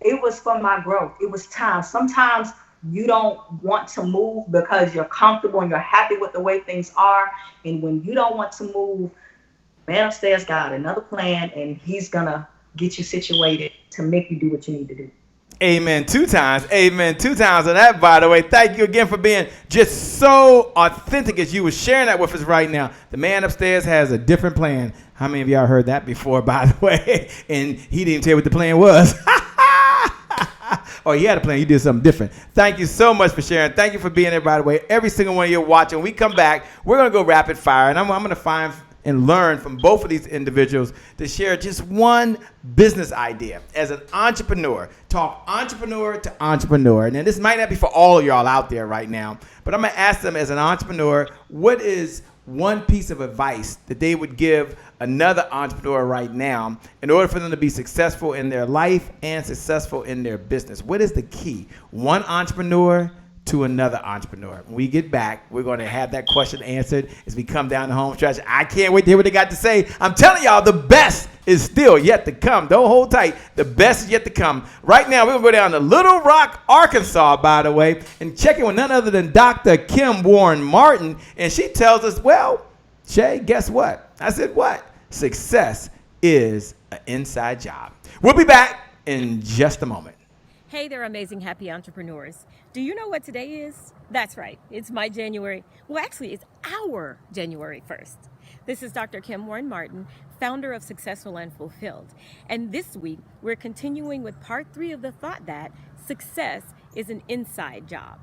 it was for my growth. It was time. Sometimes you don't want to move because you're comfortable and you're happy with the way things are. And when you don't want to move, man upstairs got another plan, and he's gonna get you situated to make you do what you need to do. Amen. 2 times. Amen. 2 times on that, by the way. Thank you again for being just so authentic as you were sharing that with us right now. The man upstairs has a different plan. How many of y'all heard that before, by the way? And he didn't even tell you what the plan was. Oh, he had a plan. You did something different. Thank you so much for sharing. Thank you for being there, by the way. Every single one of you watching. When we come back, we're going to go rapid fire. And I'm going to find and learn from both of these individuals to share just one business idea as an entrepreneur. Talk entrepreneur to entrepreneur. And this might not be for all of y'all out there right now, but I'm going to ask them as an entrepreneur, what is one piece of advice that they would give another entrepreneur right now in order for them to be successful in their life and successful in their business? What is the key? One entrepreneur to another entrepreneur. When we get back, we're going to have that question answered as we come down the home stretch. I can't wait to hear what they got to say. I'm telling y'all, the best is still yet to come. Don't hold tight. The best is yet to come. Right now, we're going to go down to Little Rock, Arkansas, by the way, and check in with none other than Dr. Kim Warren Martin. And she tells us, well, Shay, guess what? I said, what? Success is an inside job. We'll be back in just a moment. Hey there, amazing happy entrepreneurs. Do you know what today is? That's right, it's my January. Well, actually, it's our January 1st. This is Dr. Kim Warren Martin, founder of Successful and Fulfilled. And this week, we're continuing with part 3 of the thought that success is an inside job.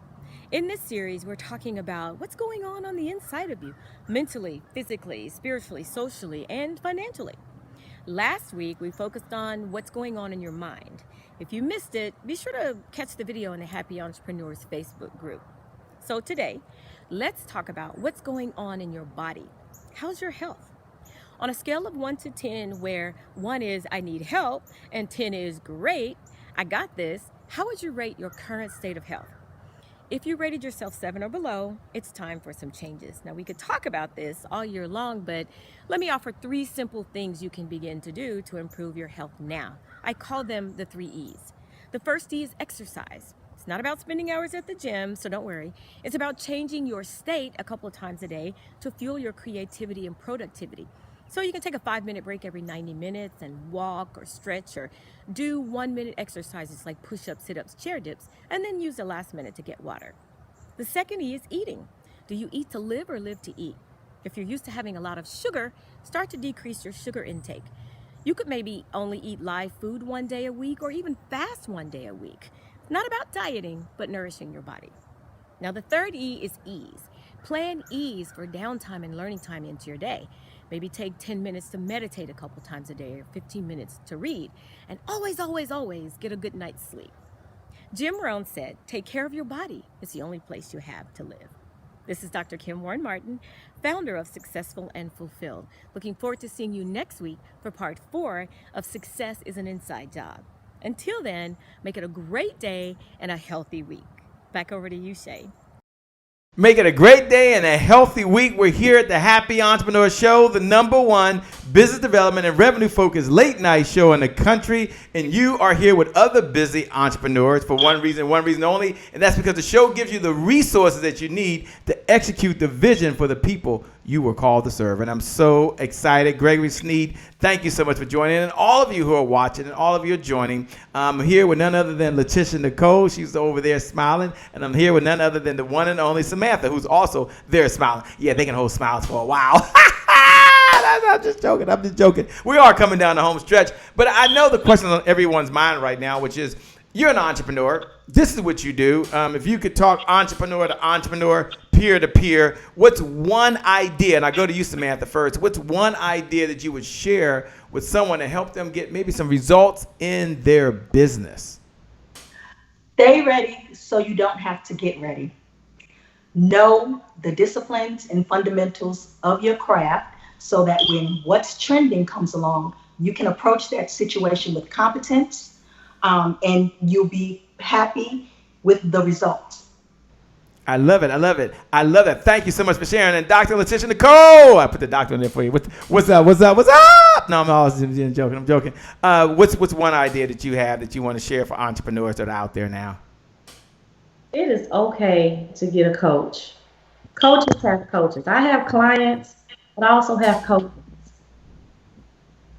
In this series, we're talking about what's going on the inside of you, mentally, physically, spiritually, socially, and financially. Last week, we focused on what's going on in your mind. If you missed it, be sure to catch the video in the Happy Entrepreneurs Facebook group. So today, let's talk about what's going on in your body. How's your health? On a scale of 1 to 10, where 1 is I need help and 10 is great, I got this, how would you rate your current state of health? If you rated yourself 7 or below, it's time for some changes. Now, we could talk about this all year long, but let me offer 3 simple things you can begin to do to improve your health now. I call them the 3 E's. The first E is exercise. It's not about spending hours at the gym, so don't worry. It's about changing your state a couple of times a day to fuel your creativity and productivity. So you can take a 5-minute break every 90 minutes and walk or stretch or do 1-minute exercises like push-ups, sit-ups, chair dips, and then use the last minute to get water. The second E is eating. Do you eat to live or live to eat? If you're used to having a lot of sugar, start to decrease your sugar intake. You could maybe only eat live food 1 day a week or even fast 1 day a week. It's not about dieting, but nourishing your body. Now the third E is ease. Plan ease for downtime and learning time into your day. Maybe take 10 minutes to meditate a couple times a day or 15 minutes to read. And always, always, always get a good night's sleep. Jim Rohn said, take care of your body. It's the only place you have to live. This is Dr. Kim Warren Martin, founder of Successful and Fulfilled. Looking forward to seeing you next week for part 4 of Success is an Inside Job. Until then, make it a great day and a healthy week. Back over to you, Shay. Make it a great day and a healthy week. We're here at the Happy Entrepreneur Show, the #1 business development and revenue focused late night show in the country. And you are here with other busy entrepreneurs for one reason only. And that's because the show gives you the resources that you need to execute the vision for the people you were called to serve. And I'm so excited. Gregory Sneed, thank you so much for joining. And all of you who are watching and all of you are joining. I'm here with none other than Laticia Nicole. She's over there smiling. And I'm here with none other than the one and only Samantha, who's also there smiling. Yeah, they can hold smiles for a while. I'm just joking. We are coming down the home stretch. But I know the question on everyone's mind right now, which is, you're an entrepreneur. This is what you do. If you could talk entrepreneur to entrepreneur, peer to peer, what's one idea, and I go to you, Samantha, first, what's one idea that you would share with someone to help them get maybe some results in their business? Stay ready so you don't have to get ready. Know the disciplines and fundamentals of your craft so that when what's trending comes along, you can approach that situation with competence, and you'll be happy with the results. I love it. Thank you so much for sharing. And Dr. Laticia Nicole, I put the doctor in there for you. What's up? No, I'm always joking. I'm joking. What's one idea that you have that you want to share for entrepreneurs that are out there now? It is okay to get a coach. Coaches have coaches. I have clients, but I also have coaches.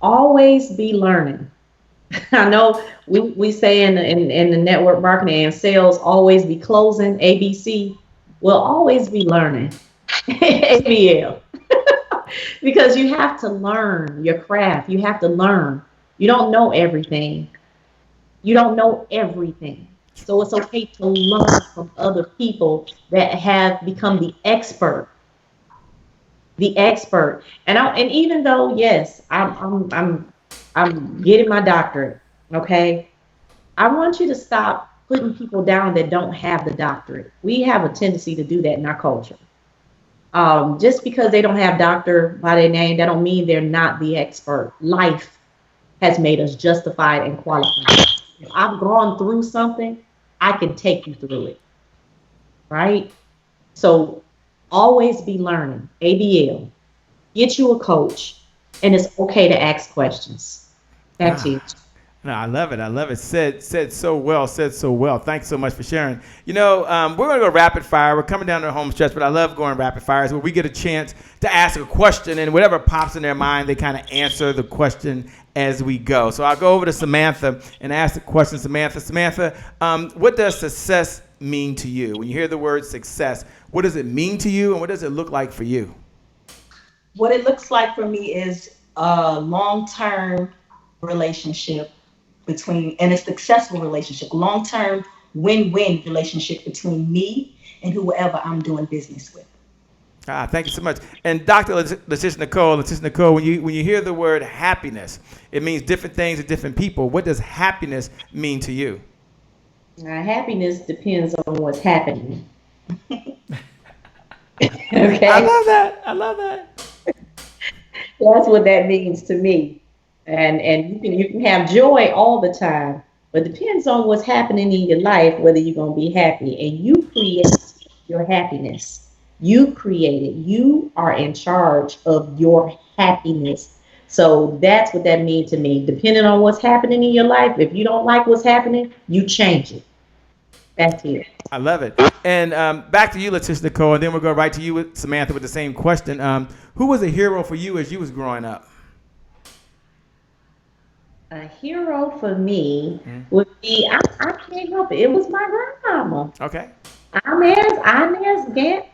Always be learning. I know we say in the network marketing and sales, always be closing, ABC. We'll always be learning, ABL. Because you have to learn your craft. You have to learn. You don't know everything. So it's okay to learn from other people that have become the expert. And even though, yes, I'm getting my doctorate, okay? I want you to stop putting people down that don't have the doctorate. We have a tendency to do that in our culture. Just because they don't have doctor by their name, that don't mean they're not the expert. Life has made us justified and qualified. If I've gone through something, I can take you through it, right? So always be learning, ABL. Get you a coach. and it's okay to ask questions. Back to you. No, I love it. I love it. Said so well. Said so well. Thanks so much for sharing. You know, we're going to go rapid fire. We're coming down to the home stretch, but I love going rapid fires where we get a chance to ask a question, and whatever pops in their mind, they kind of answer the question as we go. So I'll go over to Samantha and ask the question. Samantha, what does success mean to you? When you hear the word success, what does it mean to you, and what does it look like for you? What it looks like for me is a long-term relationship and a successful relationship, long-term win-win relationship between me and whoever I'm doing business with. Thank you so much. And Dr. Laticia Nicole, when you hear the word happiness, it means different things to different people. What does happiness mean to you? Happiness depends on what's happening. Okay. I love that. That's what that means to me. And you can have joy all the time, but it depends on what's happening in your life, whether you're going to be happy. And you create your happiness. You create it. You are in charge of your happiness. So that's what that means to me. Depending on what's happening in your life, if you don't like what's happening, you change it. Back to you. I love it. And back to you, Laticia Nicole, and then we'll go right to you, Samantha, with the same question. Who was a hero for you as you was growing up? A hero for me would be, I can't help it. It was my grandmama. Okay. Inez Gant.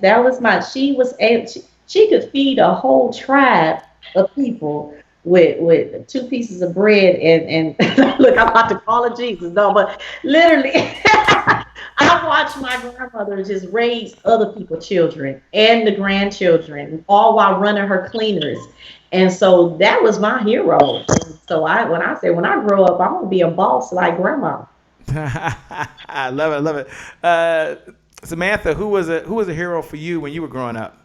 That was she could feed a whole tribe of people with 2 pieces of bread and look, I'm about to call it Jesus. No, but literally, I watched my grandmother just raise other people's children and the grandchildren, all while running her cleaners. And so that was my hero. So when I grow up, I'm gonna be a boss like grandma. I love it. Samantha, who was a hero for you when you were growing up?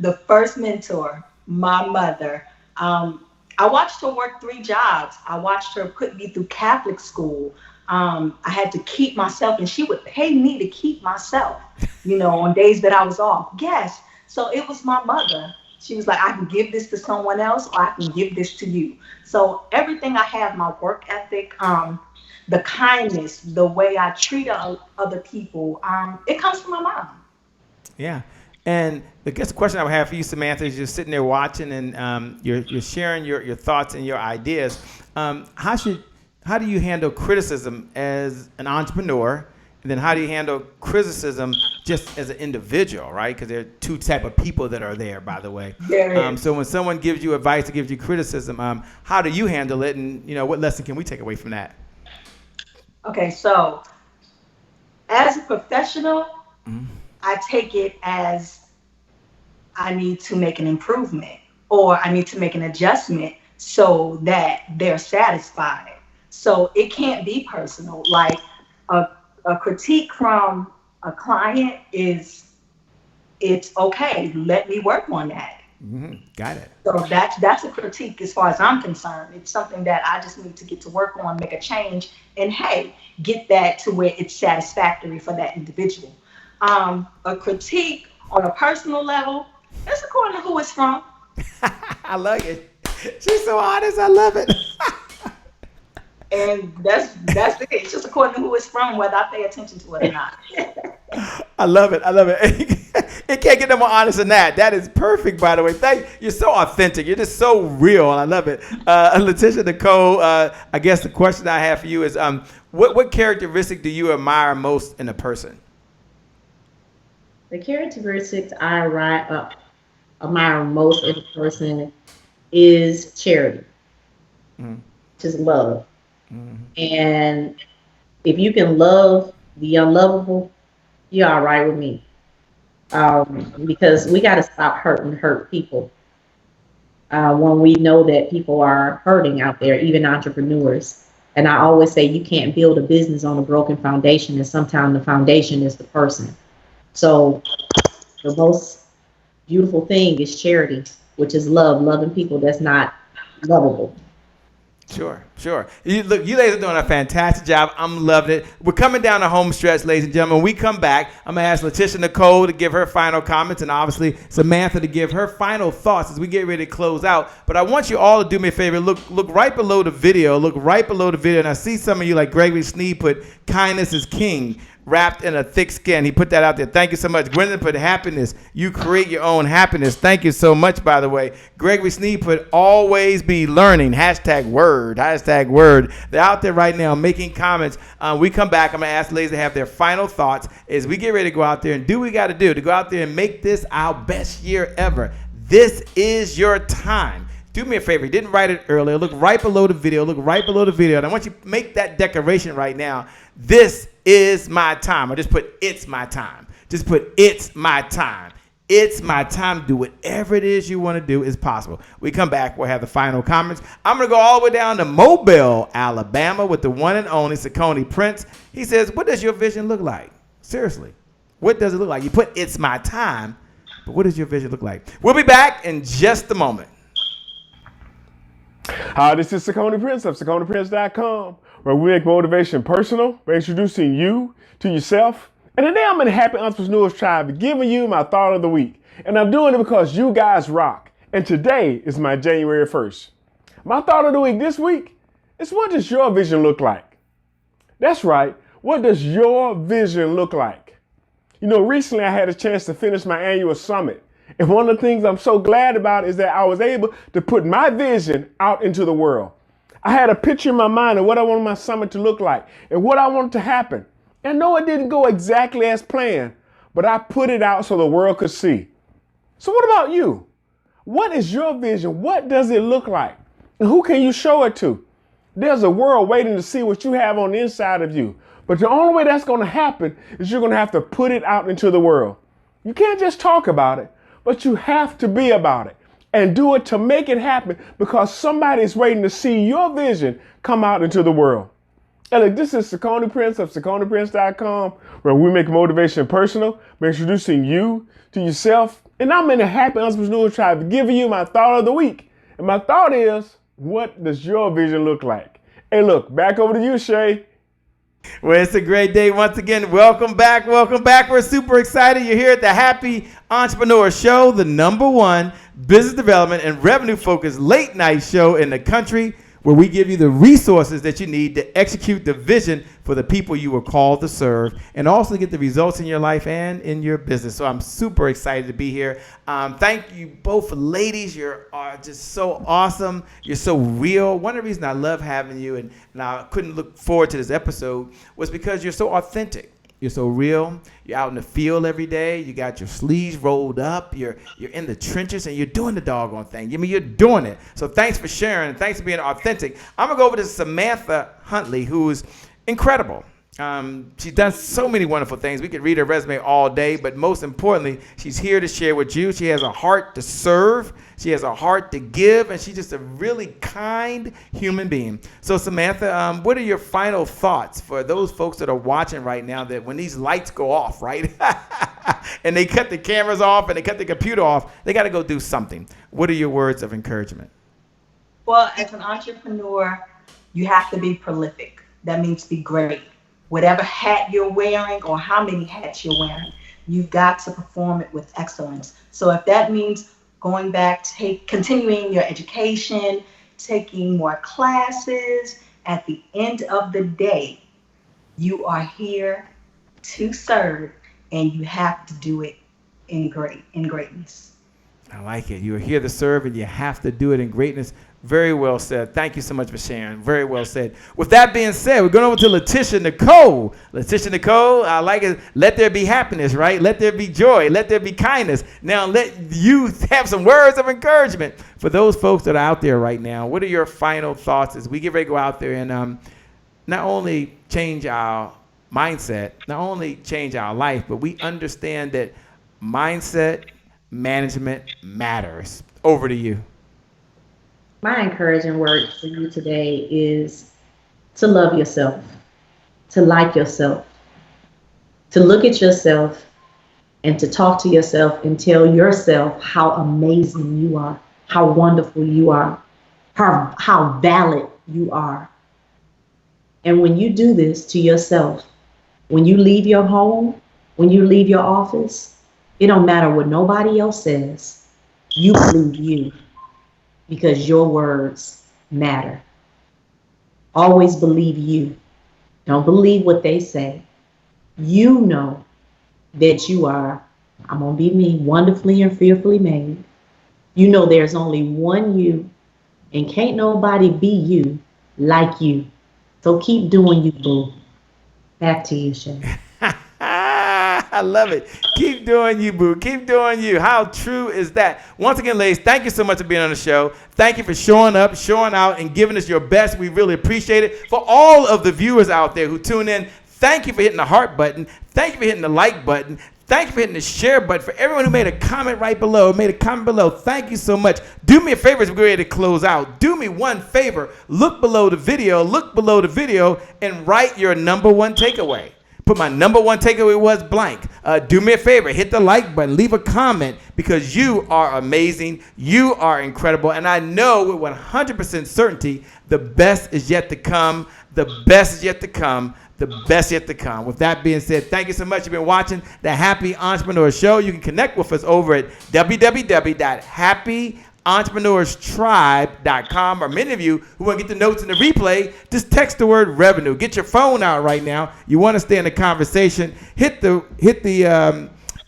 The first mentor, my mother. I watched her work 3 jobs. I watched her put me through Catholic school. I had to keep myself, and she would pay me to keep myself, on days that I was off. Yes. So it was my mother. She was like, I can give this to someone else, or I can give this to you. So everything I have, my work ethic, the kindness, the way I treat other people, it comes from my mom. Yeah. And I guess the question I would have for you, Samantha, is you're sitting there watching and you're sharing your thoughts and your ideas. How do you handle criticism as an entrepreneur? And then how do you handle criticism just as an individual, right? Because there are 2 types of people that are there, by the way. So when someone gives you advice or gives you criticism, how do you handle it? And, what lesson can we take away from that? Okay, so as a professional, I take it as I need to make an improvement or I need to make an adjustment so that they're satisfied. So it can't be personal. Like a critique from a client it's okay. Let me work on that. Got it. So that's a critique as far as I'm concerned. It's something that I just need to get to work on, make a change, and get that to where it's satisfactory for that individual. A critique on a personal level, that's according to who it's from. I like it. She's so honest. I love it. And that's it. It's just according to who it's from, whether I pay attention to it or not. I love it. It can't get no more honest than that. That is perfect, by the way. You're so authentic. You're just so real. I love it. Laticia Nicole, I guess the question I have for you is, what characteristic do you admire most in a person? The characteristics I admire most in a person is charity, which is love. And if you can love the unlovable, you're all right with me. Because we got to stop hurt people. When we know that people are hurting out there, even entrepreneurs. And I always say you can't build a business on a broken foundation, and sometimes the foundation is the person. So the most beautiful thing is charity, which is loving people that's not lovable. Sure. You ladies are doing a fantastic job. I'm loving it. We're coming down the home stretch, ladies and gentlemen. When we come back, I'm going to ask Laticia Nicole to give her final comments and obviously Samantha to give her final thoughts as we get ready to close out. But I want you all to do me a favor. Look right below the video. And I see some of you like Gregory Sneed put kindness is king, wrapped in a thick skin. He put that out there. Thank you so much. Gwendolyn put happiness. You create your own happiness. Thank you so much, by the way. Gregory Sneed put always be learning. #word. They're out there right now making comments. We come back. I'm going to ask ladies to have their final thoughts as we get ready to go out there and do what we got to do to go out there and make this our best year ever. This is your time. Do me a favor. You didn't write it earlier. Look right below the video. And I want you to make that declaration right now. This is my time. Or just put it's my time. It's my time. It's my time. Do whatever it is you want to do is possible. We come back. We'll have the final comments. I'm going to go all the way down to Mobile, Alabama with the one and only Nicole Prince. He says, what does your vision look like? Seriously. What does it look like? You put it's my time, but what does your vision look like? We'll be back in just a moment. Hi, this is Nicole Prince of NicolePrince.com, where we make motivation personal by introducing you to yourself. And today I'm in the Happy Entrepreneurs Tribe giving you my thought of the week. And I'm doing it because you guys rock. And today is my January 1st. My thought of the week this week is, what does your vision look like? That's right. What does your vision look like? You know, recently I had a chance to finish my annual summit. And one of the things I'm so glad about is that I was able to put my vision out into the world. I had a picture in my mind of what I wanted my summit to look like and what I wanted to happen. And no, it didn't go exactly as planned, but I put it out so the world could see. So what about you? What is your vision? What does it look like? And who can you show it to? There's a world waiting to see what you have on the inside of you. But the only way that's going to happen is you're going to have to put it out into the world. You can't just talk about it, but you have to be about it and do it to make it happen, because somebody's waiting to see your vision come out into the world. And look, this is Nicole Prince of NicolePrince.com, where we make motivation personal by introducing you to yourself. And I'm in the Happy Entrepreneurs Tribe giving you my thought of the week. And my thought is, what does your vision look like? Hey, look, back over to you, Shay. Well, it's a great day once again. Welcome back. We're super excited. You're here at the Happy Entrepreneur Show, the #1 business development and revenue focused late night show in the country, where we give you the resources that you need to execute the vision for the people you were called to serve, and also get the results in your life and in your business. So I'm super excited to be here. Thank you both ladies. You are just so awesome. You're so real. One of the reasons I love having you and I couldn't look forward to this episode was because you're so authentic. You're so real. You're out in the field every day. You got your sleeves rolled up. You're in the trenches and you're doing the doggone thing. I mean, you're doing it. So thanks for sharing. Thanks for being authentic. I'm going to go over to Samantha Huntley, who's incredible. She's done so many wonderful things. We could read her resume all day, but most importantly, she's here to share with you. She has a heart to serve. She has a heart to give, and she's just a really kind human being. So Samantha, what are your final thoughts for those folks that are watching right now, that when these lights go off, right, and they cut the cameras off and they cut the computer off, they got to go do something. What are your words of encouragement? Well, as an entrepreneur, you have to be prolific. That means be great. Whatever hat you're wearing or how many hats you're wearing, you've got to perform it with excellence. So if that means going back, continuing your education, taking more classes, at the end of the day, you are here to serve, and you have to do it in greatness. I like it. You're here to serve, and you have to do it in greatness. Very well said. Thank you so much for sharing. Very well said. With that being said, we're going over to Laticia Nicole. Laticia Nicole, I like it. Let there be happiness, right? Let there be joy. Let there be kindness. Now, let you have some words of encouragement for those folks that are out there right now. What are your final thoughts as we get ready to go out there and not only change our mindset, not only change our life, but we understand that mindset management matters. Over to you. My encouraging word for you today is to love yourself, to like yourself, to look at yourself and to talk to yourself and tell yourself how amazing you are, how wonderful you are, how valid you are. And when you do this to yourself, when you leave your home, when you leave your office, it don't matter what nobody else says. You believe you, because your words matter. Always believe you. Don't believe what they say. You know that you are, I'm gonna be me, wonderfully and fearfully made. You know there's only one you, and can't nobody be you like you. So keep doing you, boo. Back to you, Shay. I love it. Keep doing you, boo. Keep doing you. How true is that? Once again, ladies, thank you so much for being on the show. Thank you for showing up, showing out, and giving us your best. We really appreciate it. For all of the viewers out there who tune in, thank you for hitting the heart button. Thank you for hitting the like button. Thank you for hitting the share button. For everyone who made a comment right below, thank you so much. Do me a favor as we're ready to close out. Do me one favor. Look below the video, and write your number one takeaway. Put my number one takeaway was blank. Do me a favor, hit the like button, leave a comment, because you are amazing, you are incredible, and I know with 100% certainty the best is yet to come, the best is yet to come, the best yet to come. With that being said, thank you so much. You've been watching the Happy Entrepreneur Show. You can connect with us over at www.happyentrepreneurstribe.com, or many of you who want to get the notes in the replay, just text the word revenue. Get your phone out right now. You want to stay in the conversation.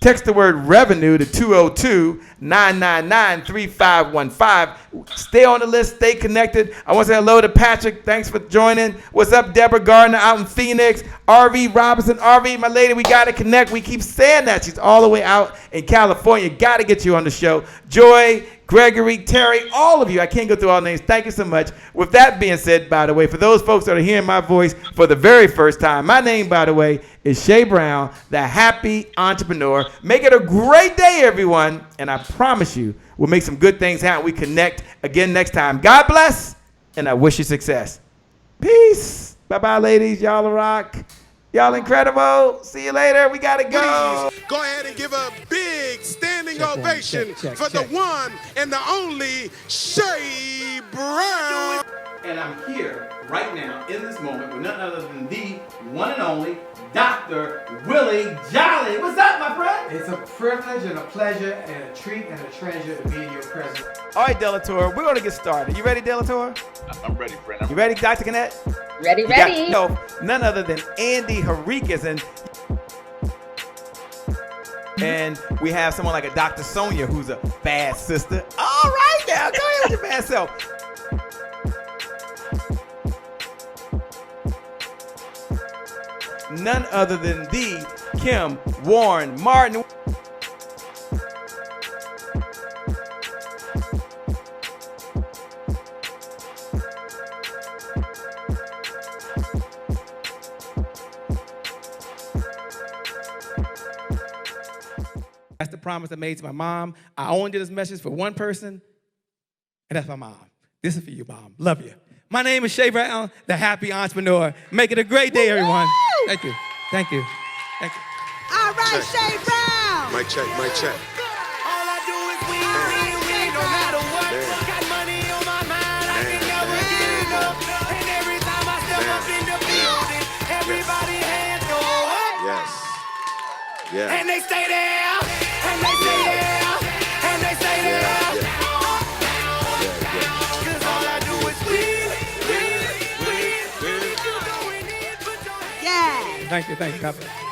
Text the word revenue to 202-999-3515. Stay on the list. Stay connected. I want to say hello to Patrick. Thanks for joining. What's up, Deborah Gardner out in Phoenix? RV Robinson. RV, my lady, we got to connect. We keep saying that. She's all the way out in California. Got to get you on the show. Joy, Gregory, Terry, all of you. I can't go through all names. Thank you so much. With that being said, by the way, for those folks that are hearing my voice for the very first time, my name, by the way, is Shay Brown, the Happy Entrepreneur. Make it a great day, everyone. And I promise you, we'll make some good things happen. We connect again next time. God bless, and I wish you success. Peace. Bye-bye, ladies. Y'all rock. Y'all incredible. See you later. We got to go. Please go ahead and give a big standing ovation for the one and the only Shay Brown. And I'm here right now in this moment with none other than the one and only Dr. Willie Jolly. What's up, my friend? It's a privilege and a pleasure and a treat and a treasure to be in your presence. All right, Delator, we're going to get started. You ready, Delator? I'm ready, friend. You ready, Dr. Cannett? Ready. No, none other than Andy Henriquez. And we have someone like a Dr. Sonia, who's a bad sister. All right, now, go ahead with your bad self. None other than the Kim Warren Martin. That's the promise I made to my mom. I only did this message for one person, and that's my mom. This is for you, Mom. Love you. My name is Shay Brown, the Happy Entrepreneur. Make it a great day, everyone. Thank you. Thank you. Thank you. All right, Shay Brown. Mic check, mic check. All I do is win, no matter what. Got money on my mind, I can never get enough. And every time I step up in the building, everybody hands go up. Yes. Yeah. And they stay there, and they stay there, and they stay there. Cause all I do is win. Thank you. God bless.